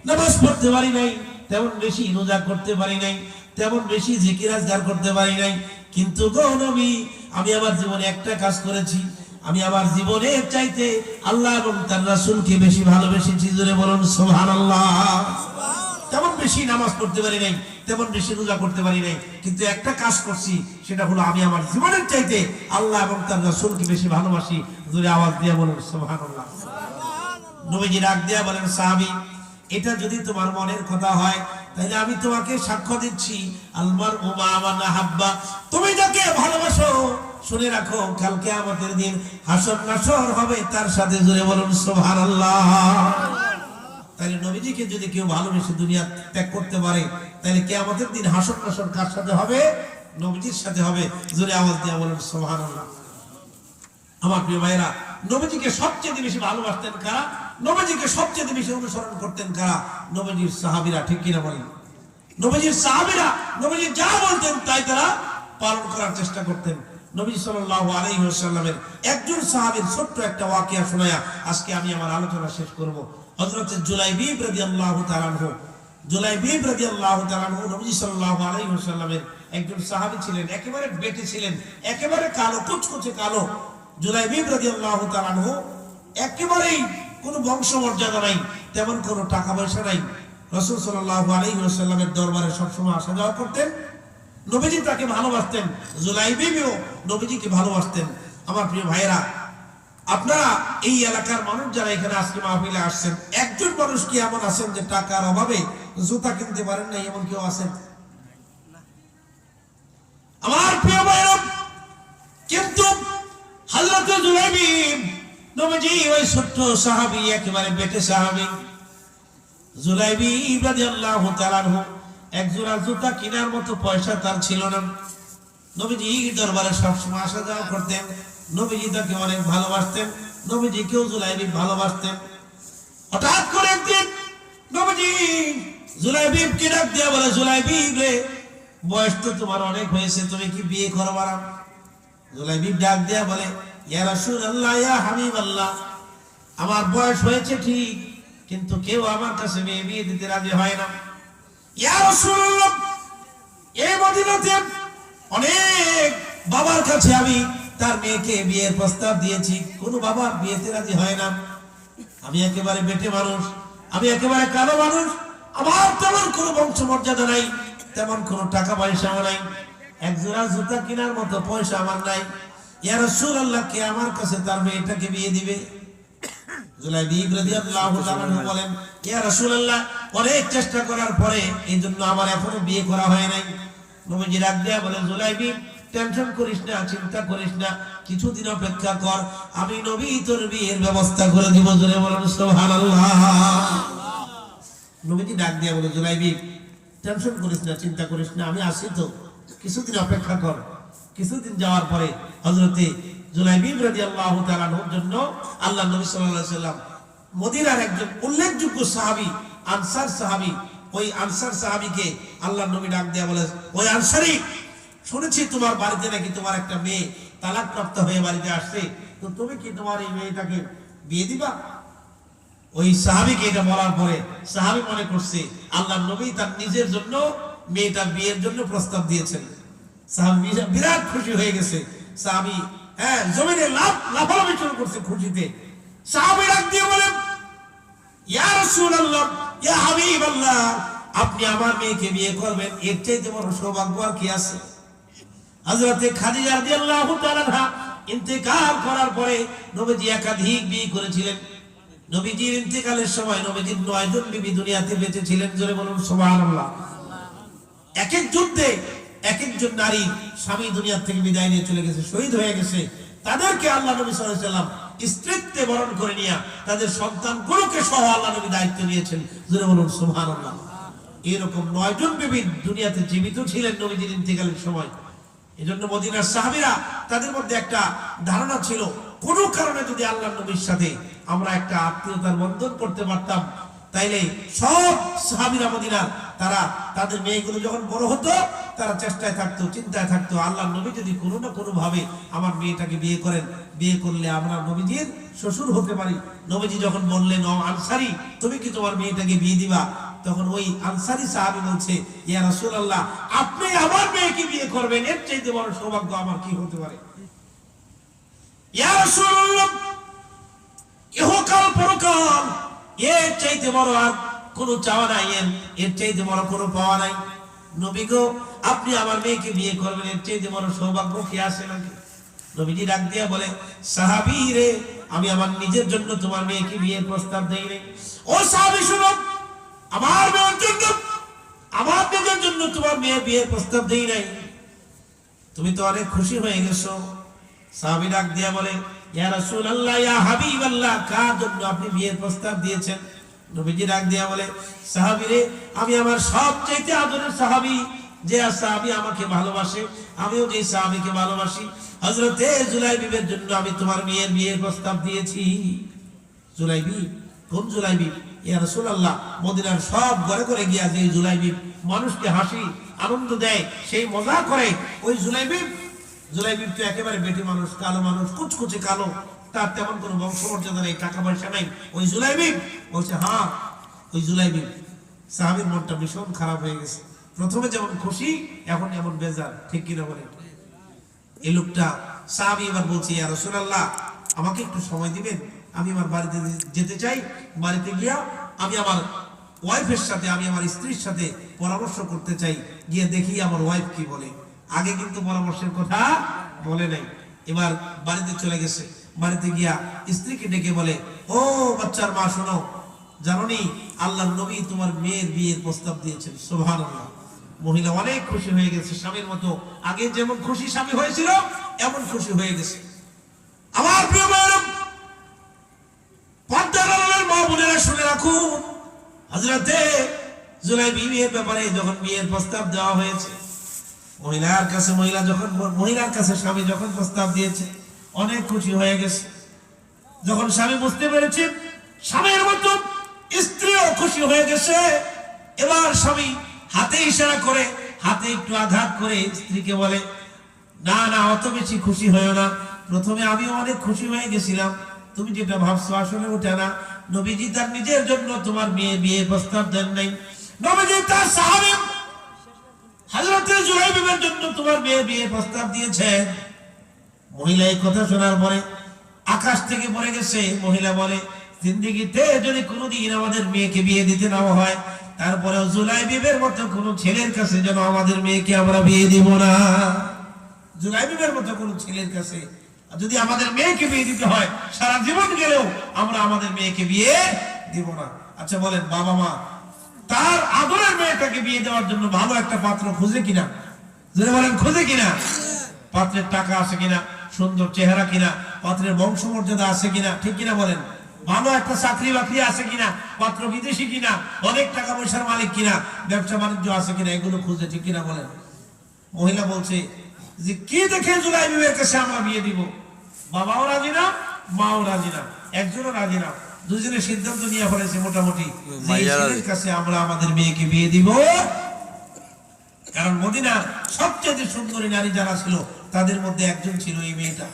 নামাজ পড়তে পারি নাই, তেমন বেশি রোজা করতে পারি নাই, তেমন বেশি জিকির আজকার করতে পারি নাই, কিন্তু গো নবী, আমি আমার জীবনে একটা কাজ করেছি। আমি আমার জীবনের চাইতে আল্লাহ এবং তার রাসূলকে বেশি ভালোবেসেছি। জোরে বলুন সুবহানাল্লাহ। তেমন বেশি নামাজ পড়তে পারি নাই, তেমন বেশি রোজা করতে পারি নাই, কিন্তু একটা কাজ করছি, সেটা হলো আমি আমার জীবনের চাইতে আল্লাহ এবং তার রাসূলকে বেশি ভালোবাসি। জোরে আওয়াজ দিয়ে বলুন সুবহানাল্লাহ। নবীজি ডাক দিয়া বলেন, সাহাবী, এটা যদি তোমার মনের কথা হয় তাহলে আমি তোমাকে সাক্ষ্য দিচ্ছি, আলমার উমা মান আহাব্বা, তুমি যাকে ভালোবাসো, শুনে রাখো কাল কিয়ামতের দিন হাসর নাসর হবে তার সাথে। জোরে বলুন সুবহানাল্লাহ। তাহলে নবীজিকে যদি কেউ ভালোবেসে দুনিয়া ত্যাগ করতে পারে তাহলে কিয়ামতের দিন হাসর নাসর কার সাথে হবে? নবীজির সাথে হবে। জোরে আওয়াজ দিয়ে বলুন সুবহানাল্লাহ। আমার প্রিয় ভাইরা, নবীজিকে সবচেয়ে বেশি ভালোবাসতেন কারা? নবীজিকে সবচেয়ে বেশি অনুসরণ করতেন কারা? নবীজির সাহাবীরা। ঠিক কিনা বলেন? নবীজির সাহাবীরা নবীজি যা বলতেন তাই তারা পালন করার চেষ্টা করতেন। নবী সাল্লাল্লাহু আলাইহি ওয়াসাল্লামের একজন সাহাবীর ছোট্ট একটা ওয়াকিয়া শোনায়া আজকে আমি আমার আলোচনা শেষ করব। হযরত জুলাইবিব রাদিয়াল্লাহু তাআলা আনহু, জুলাইবিব রাদিয়াল্লাহু তাআলা আনহু নবী সাল্লাল্লাহু আলাইহি ওয়াসাল্লামের একজন সাহাবী ছিলেন, একেবারে বেটে ছিলেন, একেবারে কালো, কুচকুচে কালো। জুলাইবিব রাদিয়াল্লাহু তাআলা আনহু একেবারেই কোনো বংশমর্যাদা নাই, তেমন কোনো টাকা পয়সা নাই। রাসূল সাল্লাল্লাহু আলাইহি ওয়াসাল্লামের দরবারে সবসময় আসা যাওয়া করতেন। নবীজি তাকে ভালোবাসতেন, জুলাইবিবও নবীজিকে ভালোবাসতেন। আমার প্রিয় ভাইরা, আপনারা এই এলাকার মানুষ যারা এখানে আজকে মাহফিলে আসছেন, একজন মানুষ কি এমন আছেন যে টাকার অভাবে জুতা কিনতে পারেন না? এমন কেউ আছেন? আমার প্রিয় ভাইরা, কিন্তু হযরত জুলাইবিব নবীজি ওই ছোট্ট সাহাবী, একেবারে বেটে সাহাবী জুলাইবিব রাদিয়াল্লাহু তাআলা আনহু, এক জোড়া জুতা কেনার মতো পয়সা তার ছিল না। নবীজি দরবারে সবসময় আসা যাওয়া করতেন, নবীজি তাকে অনেক ভালোবাসতেন, নবীজিকেও জুলাইবিব ভালোবাসতেন। হঠাৎ করে একদিন নবীজি জুলাইবিবকে ডাক দিয়া বলে, জুলাইবিব রে, বয়স তো তোমার অনেক হয়েছে, তুমি কি বিয়ে করবা না? জুলাইবিব ডাক দিয়া বলে, ইয়া রাসূলুল্লাহ, ইয়া হাবিবাল্লাহ, আমার বয়স হয়েছে ঠিক, কিন্তু কেউ আমার কাছে বিয়ে দিতে রাজি হয় না। ইয়া রাসূলুল্লাহ, এই মদিনাতে অনেক বাবার কাছে আমি তার মেয়েকে বিয়ের প্রস্তাব দিয়েছি, কোনো বাবা বিয়েতে রাজি হয় না। আমি একেবারে বেটে মানুষ, আমি একেবারে কালো মানুষ, আমার তেমন কোনো বংশমর্যাদা নাই, তেমন কোনো টাকা পয়সাও নাই, এক জোড়া জুতা কেনার মতো পয়সা আমার নাই। ইয়া রাসূলুল্লাহ, কে আমার কাছে তার মেয়েটাকে বিয়ে দিবে? জুলাইবিব রাদিয়াল্লাহু তাআলা বলেন, ইয়া রাসূলুল্লাহ, অনেক চেষ্টা করার পরে এইজন্য আমার এখনো বিয়ে করা হয় নাই। নবীজি ডাক দিয়া বলেন, জুলাইবিব, টেনশন করিস না, চিন্তা করিস না, কিছুদিন অপেক্ষা কর, আমি নবী তোর বিয়ের ব্যবস্থা করে দিব। জোরে বলেন সুবহানাল্লাহ। নবীজি ডাক দিয়া বলে, জুলাইবিব, টেনশন করিস না, চিন্তা করিস না, আমি আছি তো, কিছুদিন অপেক্ষা কর। কিছুদিন যাওয়ার পরে হযরতে জুলাইবিব রাদিয়াল্লাহু তাআলা আনহুর জন্য আল্লাহ নবী সাল্লাল্লাহু আলাইহি ওয়াসাল্লাম মদিনার একজন উল্লেখযোগ্য সাহাবী, আনসার সাহাবী, ওই আনসার সাহাবীকে আল্লাহ নবী ডাক দেয়া বলে, ওই আনসারী, শুনেছি তোমার বাড়িতে নাকি তোমার একটা মেয়ে তালাকপ্রাপ্ত হয়ে বাড়িতে আসছে, তো তুমি কি তোমার এই মেয়েটাকে বিয়ে দিবা? ওই সাহাবীকে এটা বলার পরে সাহাবী মনে করছে আল্লাহ নবী তার নিজের জন্য মেয়েটা বিয়ের জন্য প্রস্তাব দিয়েছেন। সাহাবী বিরাট খুশি হয়ে গেছে। সাহাবী জমিনে লাফালাফি শুরু করছে খুশিতে। সাহাবী ডাক দিয়ে বলেন, ইয়া রাসূলুল্লাহ, ইয়া হাবিবাল্লাহ, আপনি আমার মেয়েকে বিয়ে করবেন, এর চাইতে বড় সৌভাগ্য আর কি আছে? হযরতে খাদিজা রাদিয়াল্লাহু তাআলা ইন্তেকাল করার পরে নবীজি একাধিক বিয়ে করেছিলেন। নবীজির ইন্তেকালের সময় নবীজির 9 জন বিবি দুনিয়াতে বেঁচে ছিলেন। জোরে বলুন সুবহানাল্লাহ। এক এক যুদ্ধে এক একজন নারী স্বামী দুনিয়া থেকে বিদায় নিয়ে চলে গেছে, শহীদ হয়ে গেছে। তাদেরকে আল্লাহ নবী সাল্লাল্লাহু আলাইহি ওয়াসাল্লাম স্ত্রীত্বে বরণ করে নিয়ে তাদের সন্তানগুলোকে সহ আল্লাহ নবী দায়িত্ব নিয়েছেন। জোরে বলুন সুবহানাল্লাহ। এরকম 9 জন বিবি দুনিয়াতে জীবিত ছিলেন নবীজির ইন্তেকালের সময়। এজন্য মদিনার সাহাবীরা তাদের মধ্যে একটা ধারণা ছিল, কোন কারণে যদি আল্লাহ নবীর সাথে আমরা একটা আত্মীয়তার বন্ধন করতে পারতাম, তাইলে সব সাহাবীরা মদিনার তারা তাদের মেয়েগুলো যখন বড় হতো তারা চেষ্টায় থাকতো, চিন্তায় থাকতো, আল্লাহ নবী যদি কোনো না কোনো ভাবে আমার মেয়েটাকে বিয়ে করেন, বিয়ে করলে আমরা নবীজির শ্বশুর হতে পারি। নবীজি যখন বললেন, ও আনসারী, তুমি কি তোমার মেয়েটাকে বিয়ে দিবা? তখন ওই আনসারী সাহাবী বলছে, ইয়া রাসূলুল্লাহ, আপনি আমার মেয়েকে বিয়ে করবেন, এর চাইতে বড় সৌভাগ্য আমার কি হতে পারে? ইয়া রাসূলুল্লাহ, ইহকাল পরকাল এর চাইতে বড় আর কোনো চাওয়া নাই, এর চাইতে বড় কোনো পাওয়া নাই। নবী গো, আপনি আমার মেয়েকে বিয়ে করবেন, এর চাইতে বড় সৌভাগ্য কি আছে নাকি? নবীজি ডাক দিয়া বলে, সাহাবী রে, আমি আমার নিজের জন্য তোমার মেয়েকে বিয়ের প্রস্তাব দেই নাই। ও সাহাবী শুনো, আমার মেয়ের জন্য, আমার নিজের জন্য তোমার মেয়ে বিয়ের প্রস্তাব দেই নাই। তুমি তো অনেক খুশি হয়ে গেছো। সাহাবী ডাক দিয়া বলে, ইয়া রাসূলুল্লাহ, ইয়া হাবিবাল্লাহ, কার জন্য আপনি বিয়ের প্রস্তাব দিয়েছেন? নবীজি ডাক দিয়া বলে, সাহাবী রে, আমি আমার সবচেয়ে আদরের সাহাবী, যে সাহাবী আমাকে ভালোবাসে, আমিও যে সাহাবীকে ভালোবাসি, হযরতে জুলাইবিবের জন্য আমি তোমার মেয়ের বিয়ের প্রস্তাব দিয়েছি। জুলাইবি? কোন জুলাইবি? ইয়া রাসূলুল্লাহ, মদিনার সব ঘরে ঘরে গিয়া যে জুলাইবি মানুষকে হাসি আনন্দ দেয়, সেই মজা করে, ওই জুলাইবি তো একেবারে বেটি মানুষ, কালো মানুষ, কুচকুচে কালো, তার তেমন কোনো বংশমর্যাদা নেই, টাকা পয়সা নাই। ওই জুলাইবি বলছে, হ্যাঁ ওই জুলাইবি। সাহাবীর মনটা ভীষণ খারাপ হয়ে গেছে। প্রথমে যেমন খুশি, এখন এমন বেজার, ঠিক কিনা বলেন? এই লোকটা সাহাবী এবার বলছে, ইয়া রাসূলুল্লাহ, আমাকে একটু সময় দিবেন, আমি আমার বাড়িতে যেতে চাই। বাড়িতে গিয়া আমি আমার ওয়াইফের সাথে, আমি আমার স্ত্রীর সাথে পরামর্শ করতে চাই, গিয়ে দেখি আমার ওয়াইফ কি বলে। আগে কিন্তু পরামর্শের কথা বলে নাই, এবার বাড়িতে চলে গেছে। বাড়িতে গিয়া স্ত্রীকে ডেকে বলে, ও বাচ্চার মা, শোনো, জানোনি আল্লাহর নবী তোমার মেয়ের বিয়ের প্রস্তাব দিয়েছেন। সুবহানাল্লাহ। মহিলা অনেক খুশি হয়ে গেছে, স্বামীর মতো আগে যেমন খুশি স্বামী হয়েছিল এমন খুশি হয়ে গেছে। আমার প্রিয় ভাইরা, পর্দার আড়ালের মা বোনেরা শুনে রাখুন, হযরতে জুলাইবি বিয়ের ব্যাপারে যখন বিয়ের প্রস্তাব দেওয়া হয়েছে, মহিলার কাছে স্বামী যখন প্রস্তাব দিয়েছে, অনেক খুশি হয়ে গেছে। যখন স্বামী বুঝতে পেরেছে স্বামীর মতো স্ত্রীও খুশি হয়ে গেছে, এবার স্বামী হাতে ইশারা করে, হাতে একটু আঘাত করে স্ত্রীকে বলে, না না, অত বেশি খুশি হয়েও না, প্রথমে আমিও অনেক খুশি হয়ে গেছিলাম, তুমি যেটা ভাবছো আসলে ওটা না। নবীজি তার নিজের জন্য তোমার মেয়ে বিয়ে প্রস্তাব দেন নাই, নবীজি তার সাহাবী হযরতে জুলাইবিবের জন্য তোমার মেয়ে বিয়ে প্রস্তাব দিয়েছেন। মহিলা এই কথা শোনার পরে আকাশ থেকে পড়ে গেছে। মহিলা বলে, জিন্দেগিতে যদি কোনোদিন আমাদের মেয়েকে বিয়ে দিতে না হয়, তারপরে জুলাইবিবের মতো কোনো ছেলের কাছে যেন আমাদের মেয়েকে আমরা বিয়ে দিব না। জুলাইবিবের মতো কোনো ছেলের কাছে যদি আমাদের মেয়েকে বিয়ে দিতে হয়, সারা জীবন গেলেও আমরা আমাদের মেয়েকে বিয়ে দিব না। আচ্ছা বলেন, বাবা মা তার আদরের মেয়েটাকে বিয়ে দেওয়ার জন্য ভালো একটা পাত্র খুঁজে কিনা? যদি বলেন খুঁজে কিনা? পাত্রের টাকা আছে কিনা, সুন্দর চেহারা কিনা, পাত্রের বংশমর্যাদা আছে কিনা, ঠিক কিনা বলেন? ভালো একটা চাকরি বাকরি আছে কিনা, পাত্র বিদেশি কিনা, অনেক টাকা পয়সার মালিক কিনা, ব্যবসা বাণিজ্য আছে কিনা, এগুলো খুঁজে, ঠিক কিনা বলেন? মহিলা বলছে যে, কি দেখে জুলাইবিবের কাছে আমরা বিয়ে দিব? বাবাও রাজি না, মাও রাজি না, একজনও রাজি না। দুজনের সিদ্ধান্ত নিয়ে ফেলেছে মোটামুটি, এই কাছে আমরা আমাদের মেয়েকে বিয়ে দিব। কারণ মদিনার সবচেয়ে সুন্দরী নারী যারা ছিল তাদের মধ্যে একজন ছিল এই মেয়েটা,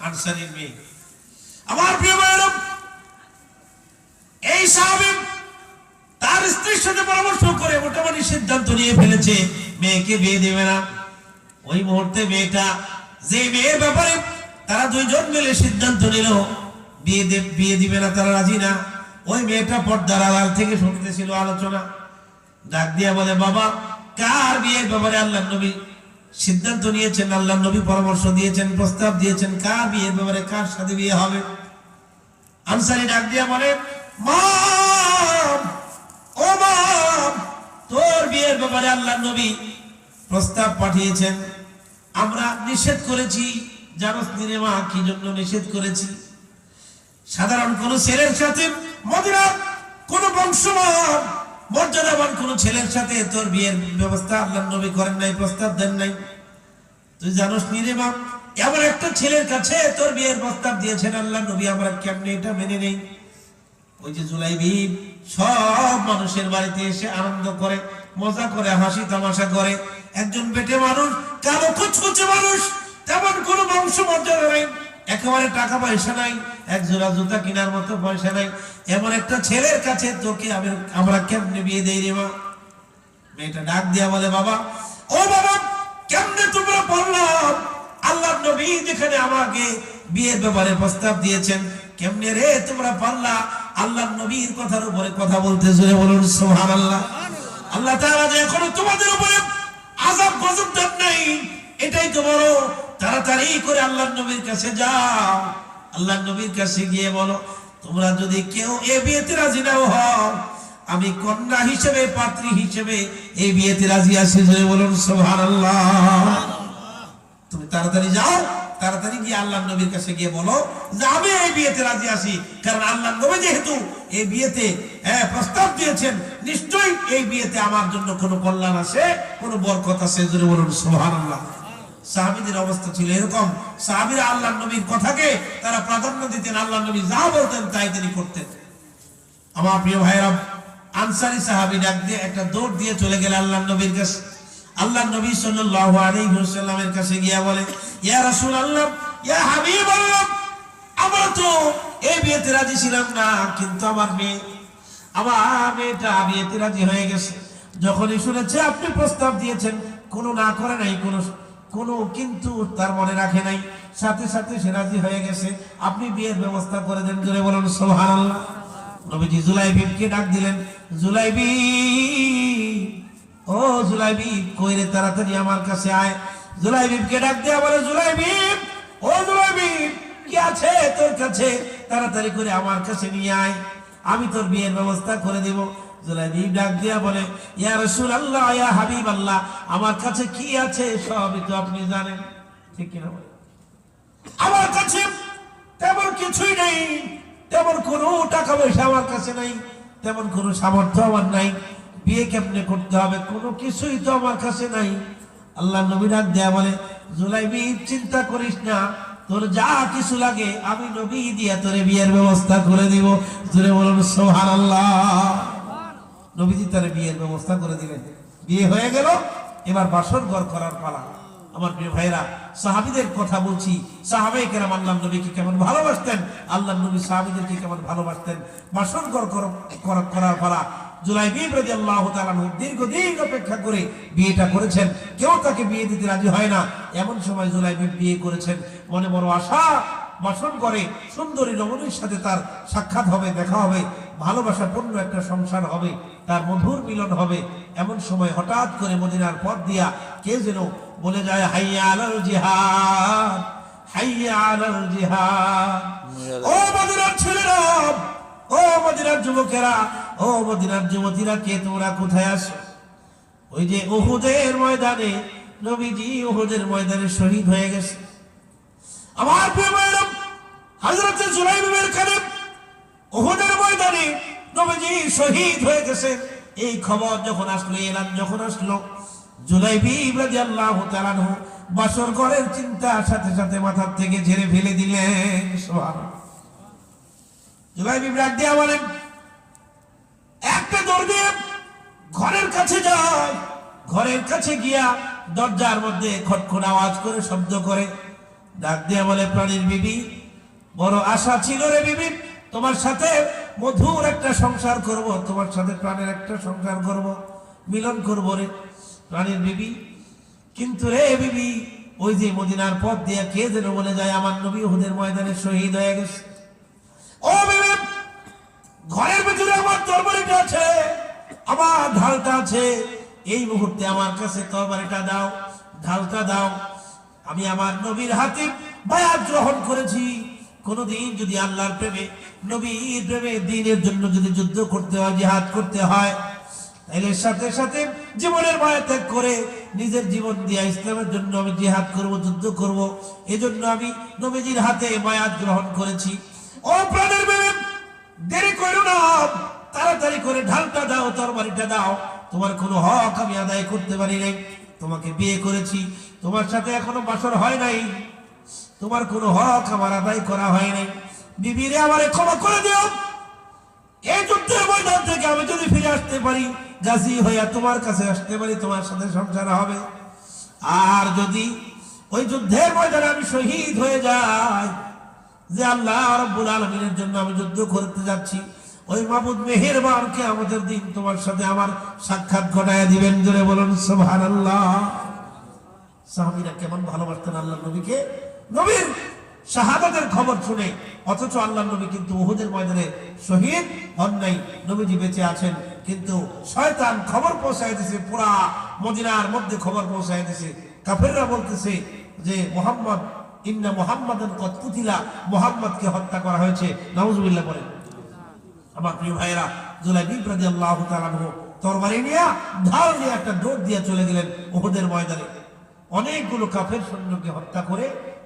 আনসারীর মেয়ে। আমার প্রিয় ভাইরা, এই সাহাবী তার স্ত্রীর সাথে পরামর্শ করে মোটামুটি সিদ্ধান্ত নিয়ে ফেলেছে মেয়েকে বিয়ে দেবে না। ওই মুহূর্তে মেয়েটা, যে মেয়ের ব্যাপারে তারা দুইজন মিলে সিদ্ধান্ত নিল বিয়ে দিবে না, তারা রাজি না, ওই মেয়েটা পর্দার আড়াল থেকে শুনতেছিল আলোচনা। ডাক দিয়া বলে, বাবা, কার বিয়ের ব্যাপারে আল্লাহর নবী সিদ্ধান্ত নিয়েছেন, আল্লাহ নবী পরামর্শ দিয়েছেন, প্রস্তাব দিয়েছেন কার বিয়ের ব্যাপারে, কার সাথে বিয়ে হবে। আনসারী ডাক দিয়া বলে, মা ও মা, তোর বিয়ের ব্যাপারে আল্লাহ নবী প্রস্তাব পাঠিয়েছেন, আমরা নিষেধ করেছি। জানোস নি মা কি জন্য নিষেধ করেছি? সাধারণ কোন ছেলের সাথে, মদিনার কোন বংশমান মর্যাদাবান কোন ছেলের সাথে তোর বিয়ের ব্যবস্থা আল্লাহ নবী করেন নাই, প্রস্তাব দেন নাই। তুই জানোস নি রে মা, এমন একটা ছেলের কাছে তোর বিয়ের প্রস্তাব দিয়েছেন আল্লাহ নবী, আমরা কেমনে এটা মেনে নেই? ওই যে জুলাইবি সব মানুষের বাড়িতে এসে আনন্দ করে, মজা করে, হাসি তামাশা করে। একজন বেটে মানুষ, কালো কুচকুচে মানুষ, তেমন কোনো বংশ মর্যাদা নাই, একেবারে টাকা পয়সা নাই, এক জোড়া জুতা কেনার মতো পয়সা নাই। এমন একটা ছেলের কাছে তোকে আমরা কেমনে বিয়ে দেই রে মা? মেয়েটা ডাক দিয়া বলে, বাবা ও বাবা, কেমনে তোমরা বললাম আল্লাহ নবী যেখানে আমাকে বিয়ের ব্যাপারে প্রস্তাব দিয়েছেন, কেমনে রে তোমরা পারলা আল্লাহ নবীর কথার উপরে কথা বলতে? জোরে বলুন সুবহানাল্লাহ। আল্লাহ তাআলা যে এখনো তোমাদের উপরে আযাব গজব দেন নাই, এটাই তো বড়। তাড়াতাড়ি করে আল্লাহ নবীর কাছে যাও, আল্লাহ নবীর কাছে গিয়ে বলো, তোমরা যদি কেউ এই বিয়েতে রাজি নাও হও, আমি কন্যা হিসেবে, পাত্রী হিসেবে এই বিয়েতে রাজি আছি। জোরে বলুন সুবহানাল্লাহ। তুমি তাড়াতাড়ি যাও, তাড়াতাড়ি গিয়ে আল্লাহ নবীর কাছে গিয়ে বলো যে আমি এই বিয়েতে রাজি আছি। কারণ আল্লাহ নবী যেহেতু এই বিয়েতে প্রস্তাব দিয়েছেন, নিশ্চয়ই এই বিয়েতে আমার জন্য কোনো কল্যাণ আছে, কোনো বরকত আছে। জোরে বলুন সুবহানাল্লাহ। সাহাবীদের অবস্থা ছিল এরকম, সাহাবীরা আল্লাহ নবীর কথাকে তারা প্রাধান্য দিতেন, আল্লাহ নবী যা বলতেন তাই তিনি করতেন। আমার প্রিয় ভাইরা, আনসারী সাহাবী ডাক দিয়ে একটা দৌড় দিয়ে চলে গেল আল্লাহ নবীর কাছে। আল্লাহ নবী সাল্লাল্লাহু আলাইহি ওয়াসাল্লামের কাছে গিয়া বলে, ইয়া রাসূলুল্লাহ, ইয়া হাবিবাল্লাহ, আমরা তো এই বিয়েতে রাজি ছিলাম না, কিন্তু আমার মেয়েটা বিয়েতে রাজি হয়ে গেছে। যখনই শুনেছে আপনি প্রস্তাব দিয়েছেন, কোনো না করে নাই, কোনো কিন্তু তার মনে রাখে নাই, সাথে সাথে সে রাজি হয়ে গেছে। আপনি বিয়ের ব্যবস্থা করে দেন। জোরে বলুন সুবহানাল্লাহ। নবীজি জুলাইবিবকে ডাক দিলেন, জুলাইবি, ও জুলাইবি, কইরে তাড়াতাড়ি আমার কাছে আয়। জুলাইবিবকে ডাক দেয়া বলে, জুলাইবিব, ও জুলাইবিব, কি আছে তোর কাছে? তাড়াতাড়ি করে আমার কাছে নিয়ে আয়, আমি তোর বিয়ের ব্যবস্থা করে দেব। জুলাইবিব ডাক দিয়া বলে, ইয়া রাসূলুল্লাহ, ইয়া হাবিবাল্লাহ, আমার কাছে কি আছে সবই তো আপনি জানেন, ঠিক কিনা বলে? আমার কাছে তেমন কিছুই নেই, তেমন কোনো টাকা পয়সা আমার কাছে নাই, তেমন কোনো সামর্থ্য আমার নাই, বিয়ে কেমনে করতে হবে কোনো কিছুই তো আমার কাছে নাই। আল্লাহ নবী ডাক দেয়া বলে, জুলাইবি, চিন্তা করিস না, তোর যা কিছু লাগে আমি নবী দিয়া তোরে বিয়ের ব্যবস্থা করে দিব। জোরে বলুন সুবহানাল্লাহ। নবীজি তার বিয়ের ব্যবস্থা করে দিলেন, বিয়ে হয়ে গেল। এবার বাসর ঘর করার পালা। আমার প্রিয় ভাইরা, সাহাবীদের কথা বলছি, সাহাবায়ে কেরাম আল্লাহ নবীকে কেমন ভালোবাসতেন, আল্লাহ নবী সাহাবীদেরকে কেমন ভালোবাসতেন। বাসর ঘর করার পালা। জুলাইবিব রাদিয়াল্লাহু তাআলা দীর্ঘদিন অপেক্ষা করে বিয়েটা করেছেন, কেউ তাকে বিয়ে দিতে রাজি হয় না। এমন সময় জুলাইবিব বিয়ে করেছেন, মনে বড় আশা, বাসন করে সুন্দরী রমণীর সাথে তার সাক্ষাৎ হবে, দেখা হবে, ভালোবাসাপূর্ণ একটা সংসার হবে, তার মধুর মিলন হবে। এমন সময় হঠাৎ করে মদিনার পথ দিয়া কে যেন বলে যায়, হাইয়া আলাল জিহাদ, হাইয়া আলাল জিহাদ। ও মদিনার ছেলেরা, ও মদিনার যুবকেরা, ও মদিনার যুবতীরা, কে তোমরা কোথায় আসো? ওই যে উহুদের ময়দানে, নবীজি উহুদের ময়দানে শহীদ হয়ে গেছে। আমার প্রিয় ভাইরা, হযরত জুলাইবিবের কানে উহুদের ময়দানে নবীজি শহীদ হয়ে গেছে, এই খবর যখন আসলো, এলান যখন আসলো, জুলাইবিব রাদিয়াল্লাহু তাআলা আনহু বাসর ঘরের চিন্তা সাথে সাথে মাথার থেকে ঝেড়ে ফেলে দিলেন। সুবহানাল্লাহ। জুলাইবিব ডাক দিয়া বলেন, একটা দৌড় দিয়ে ঘরের কাছে যায়, ঘরের কাছে গিয়া দরজার মধ্যে খটখট আওয়াজ করে, শব্দ করে ডাক দিয়া বলে, প্রাণীর বিবি, বড় আশা ছিল রে বিবি, তোমার সাথে মধুর একটা সংসার করব, তোমার সাথে প্রাণের একটা সংসার করব, মিলন করব রে প্রাণীর বিবি। কিন্তু রে বিবি, ওই যে মদিনার পথ দিয়া কে যেন বলে যায় আমার নবী উহুদের ময়দানে শহীদ হয়ে গেছে। ও বিবি, ঘরের ভিতরে আমার তরবারিটা আছে, আমার ঢালটা আছে, এই মুহূর্তে আমার কাছে তরবারিটা দাও, ঢালটা দাও। আমি আমার নবীর হাতে বায়াত গ্রহণ করেছি। কোনদিন যদি আল্লাহর প্রেমে, নবীর প্রেমে, দ্বীনের জন্য যদি যুদ্ধ করতে হয়, জিহাদ করতে হয়, তাহলে সাথে সাথে জীবনের মায়া ত্যাগ করে নিজের জীবন দিয়ে ইসলামের জন্য আমি জিহাদ করব, যুদ্ধ করব। এজন্য আমি নবীজির হাতে বায়াত গ্রহণ করেছি। ও প্রাণের প্রেমে, দেরি করো না, তাড়াতাড়ি করে ঢালটা দাও, তরবারিটা দাও। তোমার কোনো হক আমি আদায় করতে পারি নাই। তোমাকে বিয়ে করেছি, তোমার সাথে এখনো বাসর হয় নাই, তোমার কোনো হক আমার আদায় করা হয় নাই। বিবিরে আমারে ক্ষমা করে দিও। এই যুদ্ধের ময়দান থেকে আমি যদি ফিরে আসতে পারি, গাজী হইয়া তোমার কাছে আসতে পারি, তোমার সাথে সংসার হবে। আর যদি ওই যুদ্ধের ময়দানে আমি শহীদ হয়ে যাই, যে আল্লাহ রাব্বুল আলামিনের জন্য আমি যুদ্ধ করতে যাচ্ছি, ওই মাবুদ মেহেরবান কিয়ামতের দিন তোমার সাথে আমার সাক্ষাৎ ঘটায় দিবেন। জোরে বলুন সুবহানাল্লাহ। সাহাবীরা কেমন ভালোবাসতেন আল্লাহর নবীকে, নবীর শাহাদাতের খবর শুনে। অথচ আল্লাহর নবী কিন্তু উহুদের ময়দানে শহীদ হন নাই, নবীজি বেঁচে আছেন। কিন্তু শয়তান খবর পৌঁছায় দিয়েছে, পুরা মদিনার মধ্যে খবর পৌঁছায় দিয়েছে। কাফেররা বলতেছে যে মুহাম্মদ, ইন্না মুহাম্মাদান কদ কুতিলা, মুহাম্মদকে হত্যা করা হয়েছে। নাউজুবিল্লাহ বলেন। আমার প্রিয় ভাইয়েরা, জুলাইবিব রাদিয়াল্লাহু তাআলা আনহু তরবারি নিয়ে, ঢাল নিয়ে একটা দৌড় দিয়ে চলে গেলেন উহুদের ময়দানে। অনেকগুলো কাফের সৈন্যকে হত্যা করে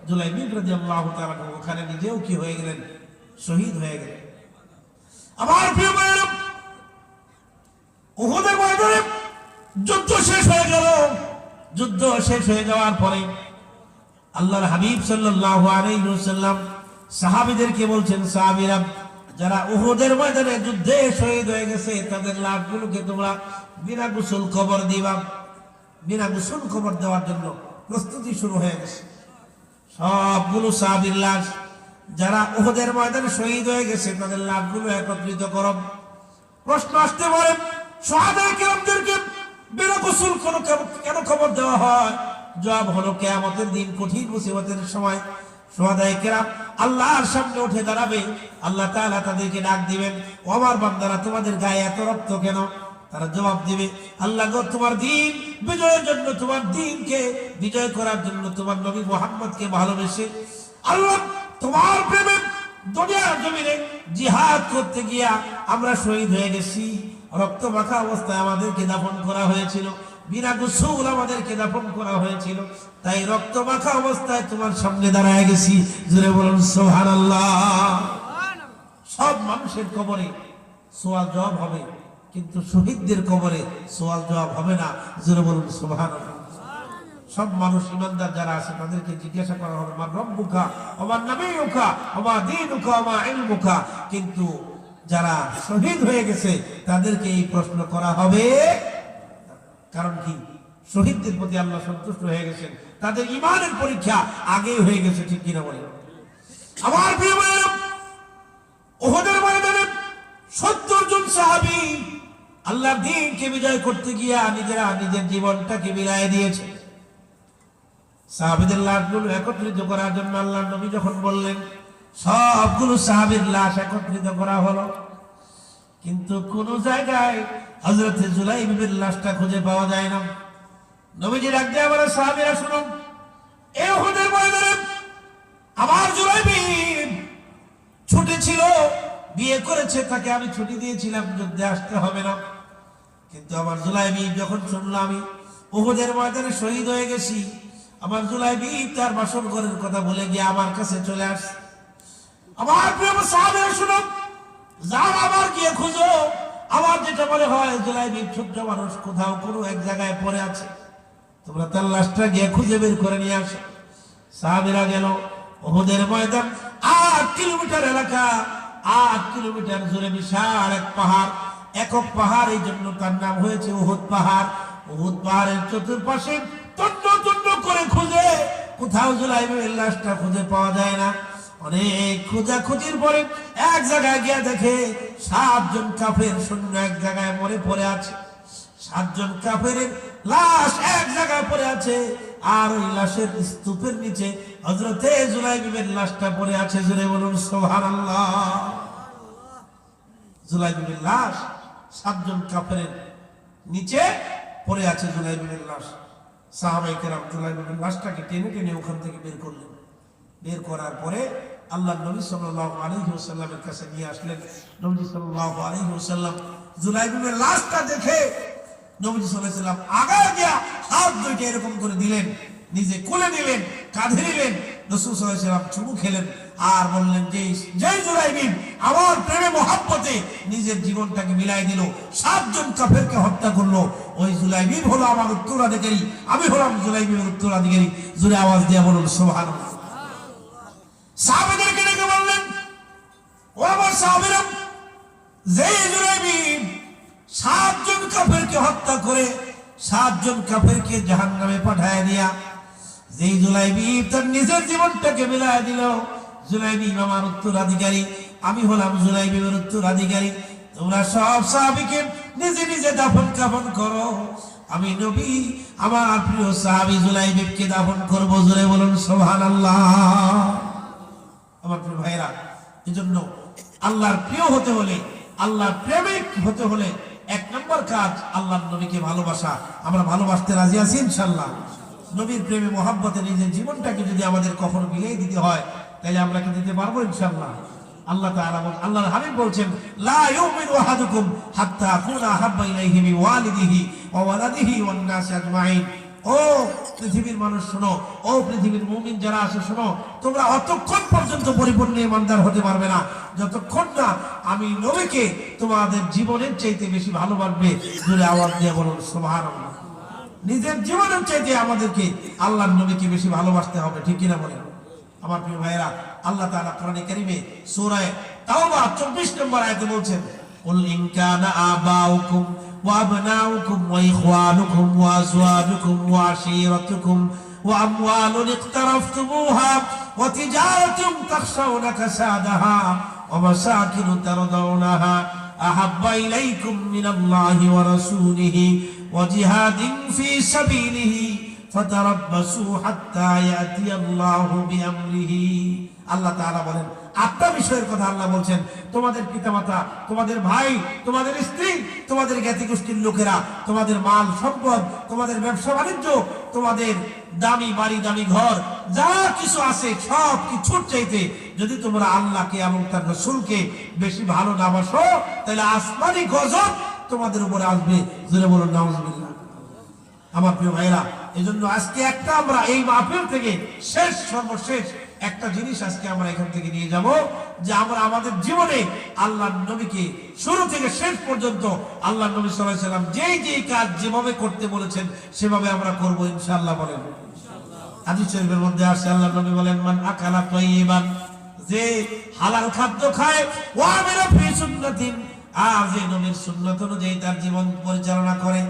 জুলাইবিব রাদিয়াল্লাহু তাআলা আনহু ওখানে নিজেও কি হয়ে গেলেন, শহীদ হয়ে গেলেন। আমার প্রিয় ভাইয়েরা, উহুদের ময়দানে যুদ্ধ শেষ হয়ে গেল। যুদ্ধ শেষ হয়ে যাওয়ার পরে আল্লাহর হাবিব সাল্লাল্লাহু আলাইহি ওয়াসাল্লাম সাহাবীদেরকে বলছেন, সাহাবীরা যারা উহুদের ময়দানে যুদ্ধে শহীদ হয়ে গেছে, তাদের লাশগুলোকে তোমরা বিনা গোসল কবর দিবা। বিনা গোসল কবর দেওয়ার জন্য প্রস্তুতি শুরু হয়ে গেছে। সবগুলো সাহাবীর লাশ যারা উহুদের ময়দানে শহীদ হয়ে গেছে, তাদের লাশগুলো একত্রিত করো। প্রশ্ন আসতে পারে, শাহাদায়ে কেরামদেরকে বিনা গোসল কেন কবর দেওয়া হয়? জবাব হলো, কিয়ামতের দিন কঠিন মুসিবতের সময় শাহাদায়ে কেরাম আল্লাহর সামনে উঠে দাঁড়াবে। আল্লাহ তাআলা তাদেরকে ডাক দিবেন, ও আমার বান্দারা, তোমাদের গায়ে এত রক্ত কেন? তারা জবাব দিবে, আল্লাহ গো, তোমার দ্বীন বিজয়ের জন্য, তোমার দ্বীনকে বিজয় করার জন্য, তোমার নবী মুহাম্মদকে ভালোবেসে আল্লাহ তোমার প্রেমে দুনিয়ার জমিনে জিহাদ করতে গিয়া আমরা শহীদ হয়ে গেছি। রক্ত মাখা অবস্থায় আমাদেরকে দাফন করা হয়েছিল, বিনা গোসল আমাদেরকে দাফন করা হয়েছিল। তাই রক্ত মাখা অবস্থায় তোমার সামনে দাঁড়ায় গেছি। জোরে বলুন সুবহানাল্লাহ। সব মানুষের কবরে সওয়াল জবাব হবে, কিন্তু শহীদদের কবরে সওয়াল জবাব হবে না। জোরে বলুন সুবহানাল্লাহ। সব মানুষ ইমানদার যারা আছে তাদেরকে জিজ্ঞাসা করা হবে, মান রব্বুকা ওয়া মান নাবিয়ুকা ওয়া মা দীনুকা ওয়া মা ইলমুকা। কিন্তু যারা শহীদ হয়ে গেছে তাদেরকে এই প্রশ্ন করা হবে। কারণ কি? শহীদদের প্রতি আল্লাহ সন্তুষ্ট হয়ে গেছেন, তাদের ঈমানের পরীক্ষা আগেই হয়ে গেছে। ঠিক কিনা বলেন? আমার প্রিয় ভাইরা, উহুদের ময়দানে 70 জন সাহাবী আল্লাহর দ্বীনকে বিজয় করতে গিয়া নিজেরা নিজের জীবনটাকে বিলায় দিয়েছে। সাহাবীদের লাশগুলো একত্রিত করার জন্য আল্লাহর নবী যখন বললেন, সবগুলো সাহাবীর লাশ একত্রিত করা হলো। কিন্তু কোন জায়গায় হযরত জুলাইবিবের লাশটা খুঁজে পাওয়া যায় না। নবীজি ডাক দিয়ে বলে, সাহাবীরা শুনুন, এই উহুদের ময়দানে আমার জুলাইবিব ছুটি ছিল, বিয়ে করেছে, তাকে আমি ছুটি দিয়েছিলাম, যুদ্ধে আসতে হবে না। কিন্তু আমার জুলাইবিব যখন শুনলো আমি উহুদের ময়দানে শহীদ হয়ে গেছি, আমার জুলাইবিব তার বাসর ঘরের কথা বলে গিয়ে আমার কাছে চলে আসে। আমার প্রিয় সাহাবীরা শুনুন, যারা আবার গিয়ে খুঁজো, আমার যেটা মনে হয় জুলাইবিব ছোট্ট মানুষ কোথাও কোনো এক জায়গায় পড়ে আছে, তোমরা তার লাশটা গিয়ে খুঁজে বের করে নিয়ে আসো। সাহাবীরা গেল। উহুদের ময়দান 8 কিলোমিটার এলাকা, 8 কিলোমিটার জুড়ে বিশাল এক পাহাড়, একক পাহাড়, এই জন্য তার নাম হয়েছে উহুদ পাহাড়। উহুদ পাহাড়ের চতুর্পাশে তন্ন তন্ন করে খুঁজে কোথাও জুলাইবিবের লাশটা খুঁজে পাওয়া যায় না। অনেক খোঁজাখুঁজির পরে এক জায়গায় গিয়ে দেখে 7 জন কাফের সৈন্য এক জায়গায় মরে পড়ে আছে। 7 জন কাফের লাশ এক জায়গায় পড়ে আছে, আর ওই লাশের স্তূপের নিচে হযরতে জুলাইবিবের লাশটা পড়ে আছে। জোরে বলুন সুবহানাল্লাহ। জুলাইবিবের লাশ 7 জন কাফের নিচে পড়ে আছে জুলাইবিবের লাশ। সাহাবায়ে কেরাম জুলাইবিবের লাশটাকে টেনে টেনে ওখান থেকে বের করলেন। বের করার পরে আল্লাহ নবী সাল্লাল্লাহু আলাইহি ওয়াসাল্লামের কাছে নিয়ে আসলেন। নবী সাল্লাল্লাহু আলাইহি ওয়াসাল্লাম জুলাইবিবের লাশটা দেখে নবী সাল্লাল্লাহু আলাইহি ওয়াসাল্লাম আগায় গিয়া হাত দুইটা এরকম করে দিলেন, নিজে কোলে নিলেন, কাঁধে নিলেন। রাসূল সাল্লাল্লাহু আলাইহি ওয়াসাল্লাম চুমু খেলেন আর বললেন যে যেই জুলাইবিব আমার প্রেমে মহব্বতে নিজের জীবনটাকে মিলাই দিল, 7 জন কাফেরকে হত্যা করলো, ওই জুলাইবিব হলো আমার উত্তরাধিকারী, আমি হলাম জুলাইবিবের উত্তরাধিকারী। জোরে আওয়াজ দিয়ে বলুন সুবহানাল্লাহ। সাহাবাদেরকে ডেকে বললেন, ও আমার সাহাবীরা, যেই জুলাইবিব 7 জন কাফেরকে হত্যা করে 7 জন কাফেরকে জাহান্নামে পাঠায় দিয়া যেই জুলাইবিব তার নিজের জীবনটাকে মিলাই দিল, জুলাইবিব আমার উত্তরাধিকারী, আমি হলাম জুলাইবিবের উত্তরাধিকারী। তোমরা সব সাহাবীকে নিজে নিজে দাফন কাফন করো, আমি নবী আমার প্রিয় সাহাবী জুলাইবিবকে দাফন করব। জোরে বলুন সুবহানাল্লাহ। আমার প্রিয় ভাইরা, এজন্য আল্লাহর প্রিয় হতে হলে, আল্লাহর প্রেমিক হতে হলে 1 নম্বর কাজ আল্লাহর নবীকে ভালোবাসা। আমরা ভালোবাসতে রাজি আছি ইনশাআল্লাহ। নবীর প্রেমে মহব্বতে নিজের জীবনটাকে যদি আমাদের কখনো মিলিয়ে দিতে হয়, তাহলে আমরা কি দিতে পারবো ইনশাআল্লাহ। আল্লাহ তাআলা আল্লাহর হাবিব বলছেন, লা ইউমিনু আহাদুকুম হাত্তা আকুনা আহাব্বা ইলাইহি মিন ওয়ালিদিহি ওয়া ওয়ালাদিহি ওয়ান নাসি আজমাইন। ও পৃথিবীর মানুষ শোনো, ও পৃথিবীর মুমিন যারা আছে শোনো, তোমরা অতক্ষণ পর্যন্ত পরিপূর্ণ ঈমানদার হতে পারবে না যতক্ষণ না আমি নবীকে তোমাদের জীবনের চাইতে বেশি ভালোবাসবে। জোরে আওয়াজ দিয়ে বলুন সুবহানাল্লাহ। নিজের জীবনের চাইতে আমাদেরকে আল্লাহর নবীকে বেশি ভালোবাসতে হবে, ঠিক কিনা বলেন? আমার প্রিয় ভাইরা, আল্লাহ তাআলা কোরআনে কারীমে সূরা তাওবা 24 নম্বর আয়াতে বলছেন, কুল ইন কানা আবাউকুম ওয়া আবনাউকুম ওয়া ইখওয়ানুকুম ওয়া আজওয়াজুকুম ওয়া আশীরাতুকুম ওয়া আমওয়ালুন ইকতারাফতুমুহা ওয়া তিজারাতুন তাখশাউনা কাসাদাহা ওয়া মাসাকিনু তারদাউনাহা আহাব্বা ইলাইকুম মিনাল্লাহি ওয়া রাসূলিহি ওয়া জিহাদিন ফি সাবিলিহি ফাতারাব্বাসু হাত্তা ইয়াতিয়াল্লাহু বিআমরিহি। আল্লাহ তাআলা বলেন, 8টা বিষয়ের কথা আল্লাহ বলছেন। তোমাদের পিতামাতা, তোমাদের ভাই, তোমাদের স্ত্রী, তোমাদের জ্ঞাতি গোষ্ঠীর লোকেরা, তোমাদের মাল সম্পদ, তোমাদের ব্যবসা বাণিজ্য, তোমাদের দামি বাড়ি, দামি ঘর, যা কিছু আছে সব কিছুর চাইতে যদি তোমরা আল্লাহকে এবং তার রাসূলকে বেশি ভালো না বাসো, তাহলে আসমানি গজব তোমাদের উপরে আসবে। জোরে বলুন নাউজুবিল্লাহ। আমার প্রিয় ভাইরা, এজন্য আজকে একটা আমরা এই মাহফিল থেকে সর্বশেষ একটা জিনিস আজকে আমরা এখান থেকে নিয়ে যাব, যে আমরা আমাদের জীবনে আল্লাহর নবীকে শুরু থেকে শেষ পর্যন্ত আল্লাহর নবী সাল্লাল্লাহু আলাইহি ওয়াসাল্লাম যেই কাজ যেভাবে করতে বলেছেন সেভাবে আমরা করব ইনশাআল্লাহ। বলেন, হাদিস শরীফের মধ্যে আসে, আল্লাহর নবী বলেন, মান আকালা তাইয়িবান, যে হালাল খাদ্য খায়, ওয়া আমিলা ফি সুন্নাতিন, আর যে নবীর সুন্নাত অনুযায়ী তার জীবন পরিচালনা করে,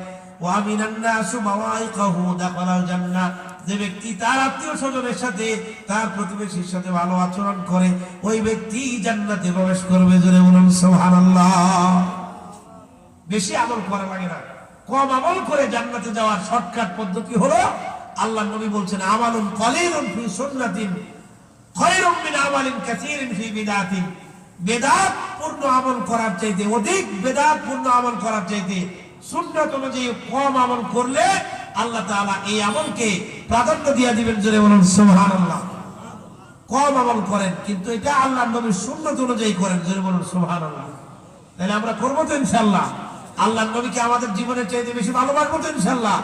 ওয়া মিনান নাসু মাওয়াইকাহু দাখালাল জান্নাহ, যে ব্যক্তি তার আত্মীয় স্বজনের সাথে, তার প্রতিবেশীর সাথে ভালো আচরণ করে, ওই ব্যক্তি জান্নাতে প্রবেশ করবে। জোরে বলুন সুবহানাল্লাহ। বেশি আমল করা লাগে না, কম আমল করে জান্নাতে যাওয়ার শর্টকাট পদ্ধতি হলো, আল্লাহর নবী বলছেন, আমালুন কালিলুন ফি সুন্নাতিন খায়রুম মিন আমালিন কাসীরিন ফি বিদআতিন। বেদাত পূর্ণ আমল করার চাইতে, অধিক বেদাত পূর্ণ আমল করার চাইতে সুন্নাত অনুযায়ী কম আমল করলে আল্লাহ তাআলা এই আমলকে প্রাধান্য দিয়ে দিবেন। জোরে বলুন সুবহানাল্লাহ। কম আমল করেন, কিন্তু এটা আল্লাহর নবীর সুন্নাত অনুযায়ী করেন। জোরে বলুন সুবহানাল্লাহ। তাহলে আমরা করব তো ইনশাআল্লাহ? আল্লাহর নবীকে আমাদের জীবনের চাইতে বেশি ভালোবাসবো তো ইনশাআল্লাহ?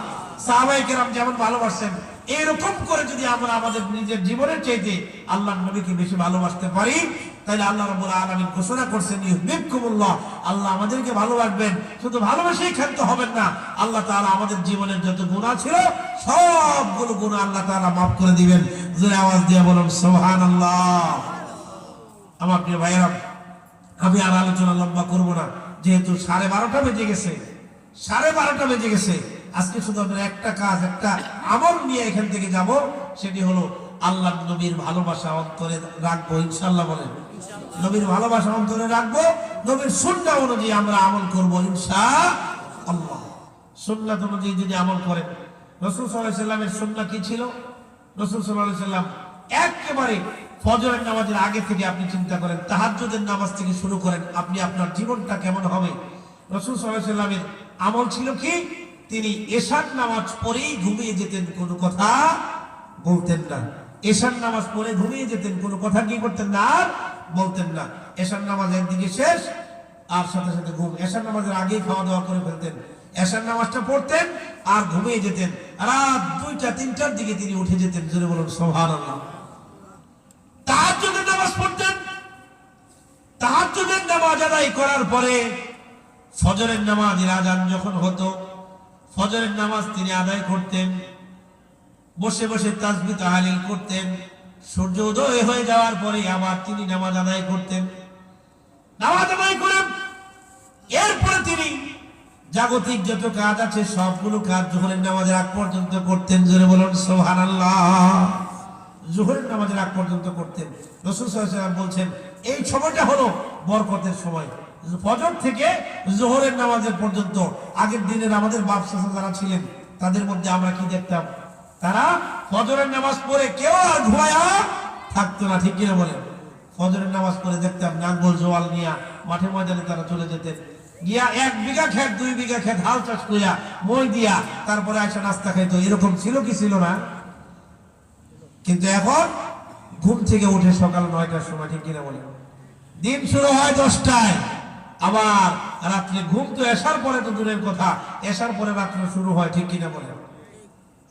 সাহাবায়ে কেরাম যেমন ভালোবাসেন, এরকম করে যদি আমরা আমাদের নিজের জীবনের চাইতে আল্লাহর নবীকে বেশি ভালোবাসতে পারি, তাহলে আল্লাহ রাব্বুল আলামিন ঘোষণা করছেন, ইউহিব্বুকুমুল্লাহ, আল্লাহ আমাদেরকে ভালোবাসবেন। শুধু ভালোবাসাই ক্ষান্ত হবেন না, আল্লাহ তাআলা আমাদের জীবনের যত গুনাহ ছিল সবগুলো গুনাহ আল্লাহ তাআলা মাফ করে দিবেন। জোরে আওয়াজ দিয়ে বলুন সুবহানাল্লাহ। আমার প্রিয় ভাইরা, আমি আর আলোচনা লম্বা করব না, যেহেতু 12:30 বেজে গেছে। 12:30 বেজে গেছে। আজকে শুধু আমরা একটা কাজ, একটা আমল নিয়ে এখান থেকে যাব, সেটি হলো আল্লাহর নবীর ভালোবাসা অন্তরে রাখবো ইনশাআল্লাহ। বলেন, নবীর ভালোবাসা অন্তরে রাখবো, নবীর সুন্নাহ অনুযায়ী আমরা আমল করব ইনশাআল্লাহ। সুন্নাত অনুযায়ী যদি আমল করেন, রাসূল সাল্লাল্লাহু আলাইহি সাল্লামের সুন্নাহ কি ছিল? রাসূল সাল্লাল্লাহু আলাইহি সাল্লাম একেবারে ফজরের নামাজের আগে থেকে আপনি চিন্তা করেন, তাহাজ্জুদের নামাজ থেকে শুরু করেন, আপনি আপনার জীবনটা কেমন হবে। রাসূল সাল্লাল্লাহু আলাইহি সাল্লামের আমল ছিল কি? তিনি এশার নামাজ পড়েই ঘুমিয়ে যেতেন, কোনো কথা বলতেন না। এশার নামাজ পড়ে ঘুমিয়ে যেতেন, কোনো কথা কি করতেন না, আর বলতেন না। এশার নামাজ একদিকে শেষ আর সাথে সাথে ঘুম। এশার নামাজের আগেই খাওয়া দাওয়া করে ফেলতেন, এশার নামাজটা পড়তেন আর ঘুমিয়ে যেতেন। রাত 2টা 3টার দিকে তিনি উঠে যেতেন। জোরে বলুন সুবহানাল্লাহ। তাহাজ্জুদের নামাজ পড়তেন। তাহাজ্জুদের নামাজ আদায় করার পরে ফজরের নামাজের আযান যখন হতো, ফজরের নামাজ তিনি আদায় করতেন, বসে বসে তাসবিহ তাহলিল করতেন। সূর্য উদয় হয়ে যাওয়ার পরে আবার তিনি নামাজ আদায় করতেন। নামাজ আদায় করে এরপরে তিনি জাগতিক যত কাজ আছে সবগুলো কাজ জোহরের নামাজের আগ পর্যন্ত করতেন। জোরে বলুন সুবহানাল্লাহ। জোহরের নামাজের আগ পর্যন্ত করতেন। রাসূল সাল্লাল্লাহু আলাইহি ওয়াসাল্লাম বলছেন এই সময়টা হলো বরকতের সময়। ফজর থেকে জোহরের নামাজের পর্যন্ত আগের দিনের আমাদের বাপ চাচা যারা ছিলেন তাদের মধ্যে আমরা কি দেখতাম, তারা ফজরের নামাজ পড়ে কেউ আর ঘুমায়া থাকতো না, ঠিক কিনা বলেন? ফজরের নামাজ পড়ে দেখতাম নাঙ্গল জোয়াল নিয়ে মাঠে ময়দানে তারা চলে যেতেন, গিয়া 1 বিঘা ক্ষেত 2 বিঘা ক্ষেত হাল চাষ করিয়া মই দিয়া তারপরে আসে নাস্তা খাইতো। এরকম ছিল কি ছিল না? কিন্তু এখন ঘুম থেকে উঠে সকাল 9টার সময়, ঠিক কিনা বলেন? দিন শুরু হয় 10টায়, আবার রাত্রে ঘুম তো এশার পরে তো দূরের কথা, এশার পরে রাত্রে শুরু হয়, ঠিক কিনা বলেন?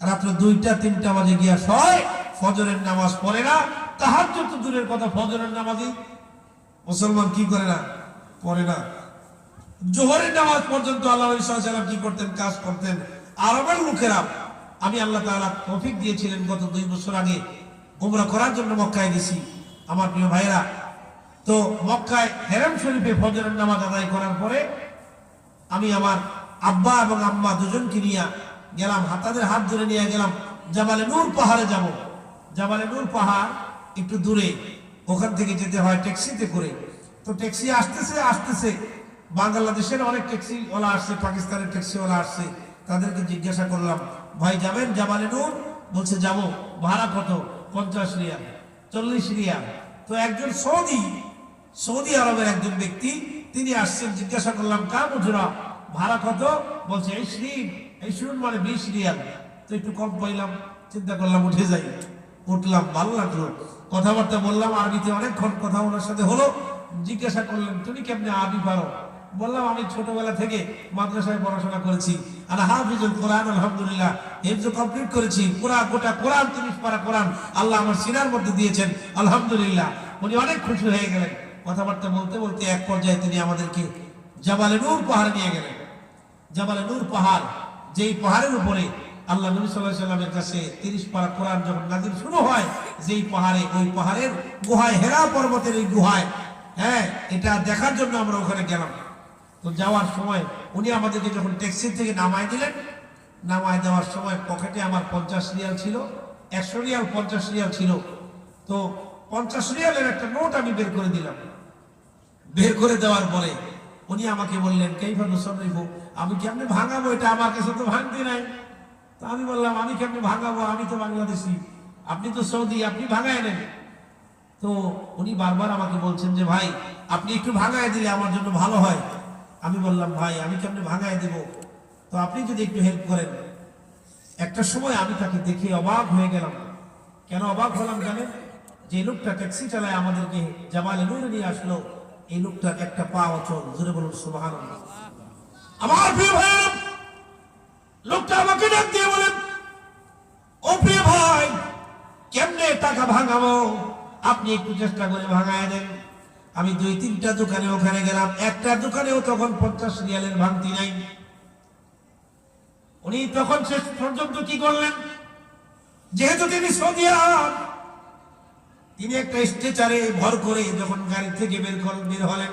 রাত্রে 2টা 3টা বাজে গিয়া শয়, ফজরের নামাজ পড়ে না। তাহাজ্জুদ তো দূরের কথা, ফজরের নামাজই মুসলমান কি করে না, পড়ে না। জোহরের নামাজ পর্যন্ত আল্লাহ নবী সাল্লাল্লাহু আলাইহি ওয়াসাল্লাম কি করতেন, কাজ করতেন। আরবের লোকেরা, আমি আল্লাহ তাআলা তৌফিক দিয়েছিলেন গত 2 বছর আগে উমরা করার জন্য মক্কায় গেছি আমার প্রিয় ভাইরা। তো মক্কায় হেরাম শরীফে ফজরের নামাজ আদায় করার পরে আমি আমার আব্বা এবং আম্মা দুজনকে নিয়ে গেলাম, তাদের হাত ধরে নিয়ে গেলাম জাবালে নূর পাহাড়ে যাব। জাবালে নূর পাহাড় একটু দূরে, ওখান থেকে যেতে হয় ট্যাক্সিতে করে। তো ট্যাক্সি আসতেছে আসতেছে, বাংলাদেশের অনেক ট্যাক্সিওয়ালা আসছে, পাকিস্তানের ট্যাক্সিওয়ালা আসছে। তাদেরকে জিজ্ঞাসা করলাম, ভাই যাবেন জাবালে নূর? বলছে যাবো। ভাড়া কত? 50 রিয়াল, 40 রিয়াল। তো একজন সৌদি আরবের একজন ব্যক্তি তিনি আসছেন, জিজ্ঞাসা করলাম কাম উজরা, ভাড়া কত? বলছে এই শুন মানে 20 রিয়াল। তো একটু কম পাইলাম, চিন্তা করলাম উঠে যাই। উঠলাম, ভালো লাগলো, কথাবার্তা বললাম আরবিতে, অনেকক্ষণ কথা ওনার সাথে হলো। জিজ্ঞাসা করলেন তুমি কেমনে আরবি পারো? বললাম আমি ছোটবেলা থেকে মাদ্রাসায় পড়াশোনা করেছি, আর হাফিজুল কোরআন, আলহামদুলিল্লাহ হিফজ কমপ্লিট করেছি। গোটা কোরআন 30 পারা কোরআন আল্লাহ আমার সিনার মধ্যে দিয়েছেন, আলহামদুলিল্লাহ। উনি অনেক খুশি হয়ে গেলেন। কথাবার্তা বলতে বলতে এক পর্যায়ে তিনি আমাদেরকে জাবালে নূর পাহাড়ে নিয়ে গেলেন। জাবালে নূর পাহাড়, যেই পাহাড়ের উপরে আল্লাহ নবী সাল্লাল্লাহু আলাইহি ওয়াসাল্লামের কাছে 30 পারা কোরআন যখন নাযিল শুরু হয়, যেই পাহাড়ে, ওই পাহাড়ের গুহায়, হেরা পর্বতের এই গুহায়, হ্যাঁ, এটা দেখার জন্য আমরা ওখানে গেলাম। তো যাওয়ার সময় উনি আমাদেরকে যখন ট্যাক্সি থেকে নামায় দিলেন, নামায় দেওয়ার সময় পকেটে আমার 50 রিয়াল ছিল, 100 রিয়াল 50 রিয়াল ছিল। তো 50 রিয়ালের একটা নোট আমি বের করে দিলাম। বের করে দেওয়ার পরে উনি আমাকে বললেন কাইফা নুসাররিফু, আমি কেমনে ভাঙাবো এটা, আমার কাছে তো ভাঙতে নাই। তো আমি বললাম আমি কেমনে ভাঙাবো, আমি তো বাংলাদেশি, আপনি তো সৌদি, আপনি ভাঙায় নেন। তো উনি বারবার আমাকে বলছেন যে ভাই আপনি একটু ভাঙায় দিলে আমার জন্য ভালো হয়। আমি বললাম ভাই আমি কেমনে ভাঙায় দেব, তো আপনি যদি একটু হেল্প করেন। একটা সময় আমি তাকে দেখে অবাক হয়ে গেলাম। কেন অবাক হলাম জানেন? যে লোকটা ট্যাক্সি চালায় আমাদেরকে জাবালে নূরে নিয়ে আসলো, এই লোকটার একটা পা অচল। জোরে বলুন সুবহানাল্লাহ। আমার প্রিয় ভাইরা, লোকটা আমাকে ডাক দিয়ে বলেন, ও প্রিয় ভাই কেমনে টাকা ভাঙাবো, আপনি একটু চেষ্টা করে ভাঙায় দেন। আমি 2-3টা দোকানে ওখানে গেলাম, একটা দোকানেও তখন 50 রিয়ালের ভাঙতি নাই। উনি তখন শেষ পর্যন্ত কি করলেন, যেহেতু তিনি সৌদি আরব, তিনি একটা স্ট্রেচারে ভর করে যখন গাড়ি থেকে বের হলেন,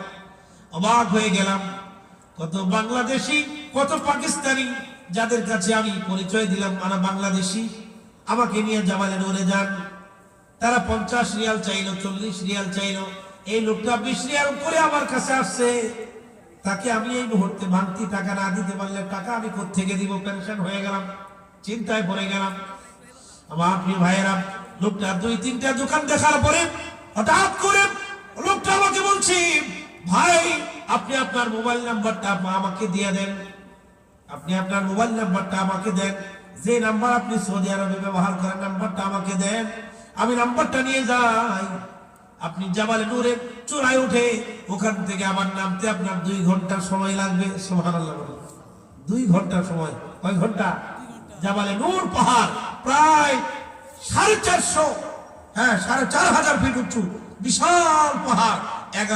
অবাক হয়ে গেলাম। কত বাংলাদেশি, কত পাকিস্তানি, যাদের কাছে আমি পরিচয় দিলাম আমরা বাংলাদেশি, আমাকে নিয়ে জাবালে নূরে যান। তারা 50 রিয়াল চাইলো, 40 রিয়াল চাইলো। এই লোকটা 20 রিয়াল করে আমার কাছে আসছে। তাকে আমি এই মুহূর্তে ভাঙতি টাকা না দিতে পারলে টাকা আমি কোত্থেকে দিব? পেনশন হয়ে গেলাম, চিন্তায় পড়ে গেলাম। আমার প্রিয় ভাইয়েরা, লোকটা 2-3টা দোকান দেখার পরে হঠাৎ করে লোকটা আমাকে বলছি, ভাই আপনি আপনার মোবাইল নাম্বারটা আমাকে দিয়ে দেন। আপনি আপনার মোবাইল নাম্বারটা আমাকে দেন, যে নাম্বার আপনি সৌদি আরবে ব্যবহার করেন নাম্বারটা আমাকে দেন, আমি নাম্বারটা নিয়ে যাই। আপনি জাবালে নূরের চূড়ায় উঠে ওখান থেকে আবার নামতে আপনার 2 ঘন্টা সময় লাগবে। সুবহানাল্লাহ, 2 ঘন্টা সময়। কয় ঘন্টা? জাবালে নূর পাহাড় প্রায় 450, 4,500 ফিট উঁচু বিশাল পাহাড়। 11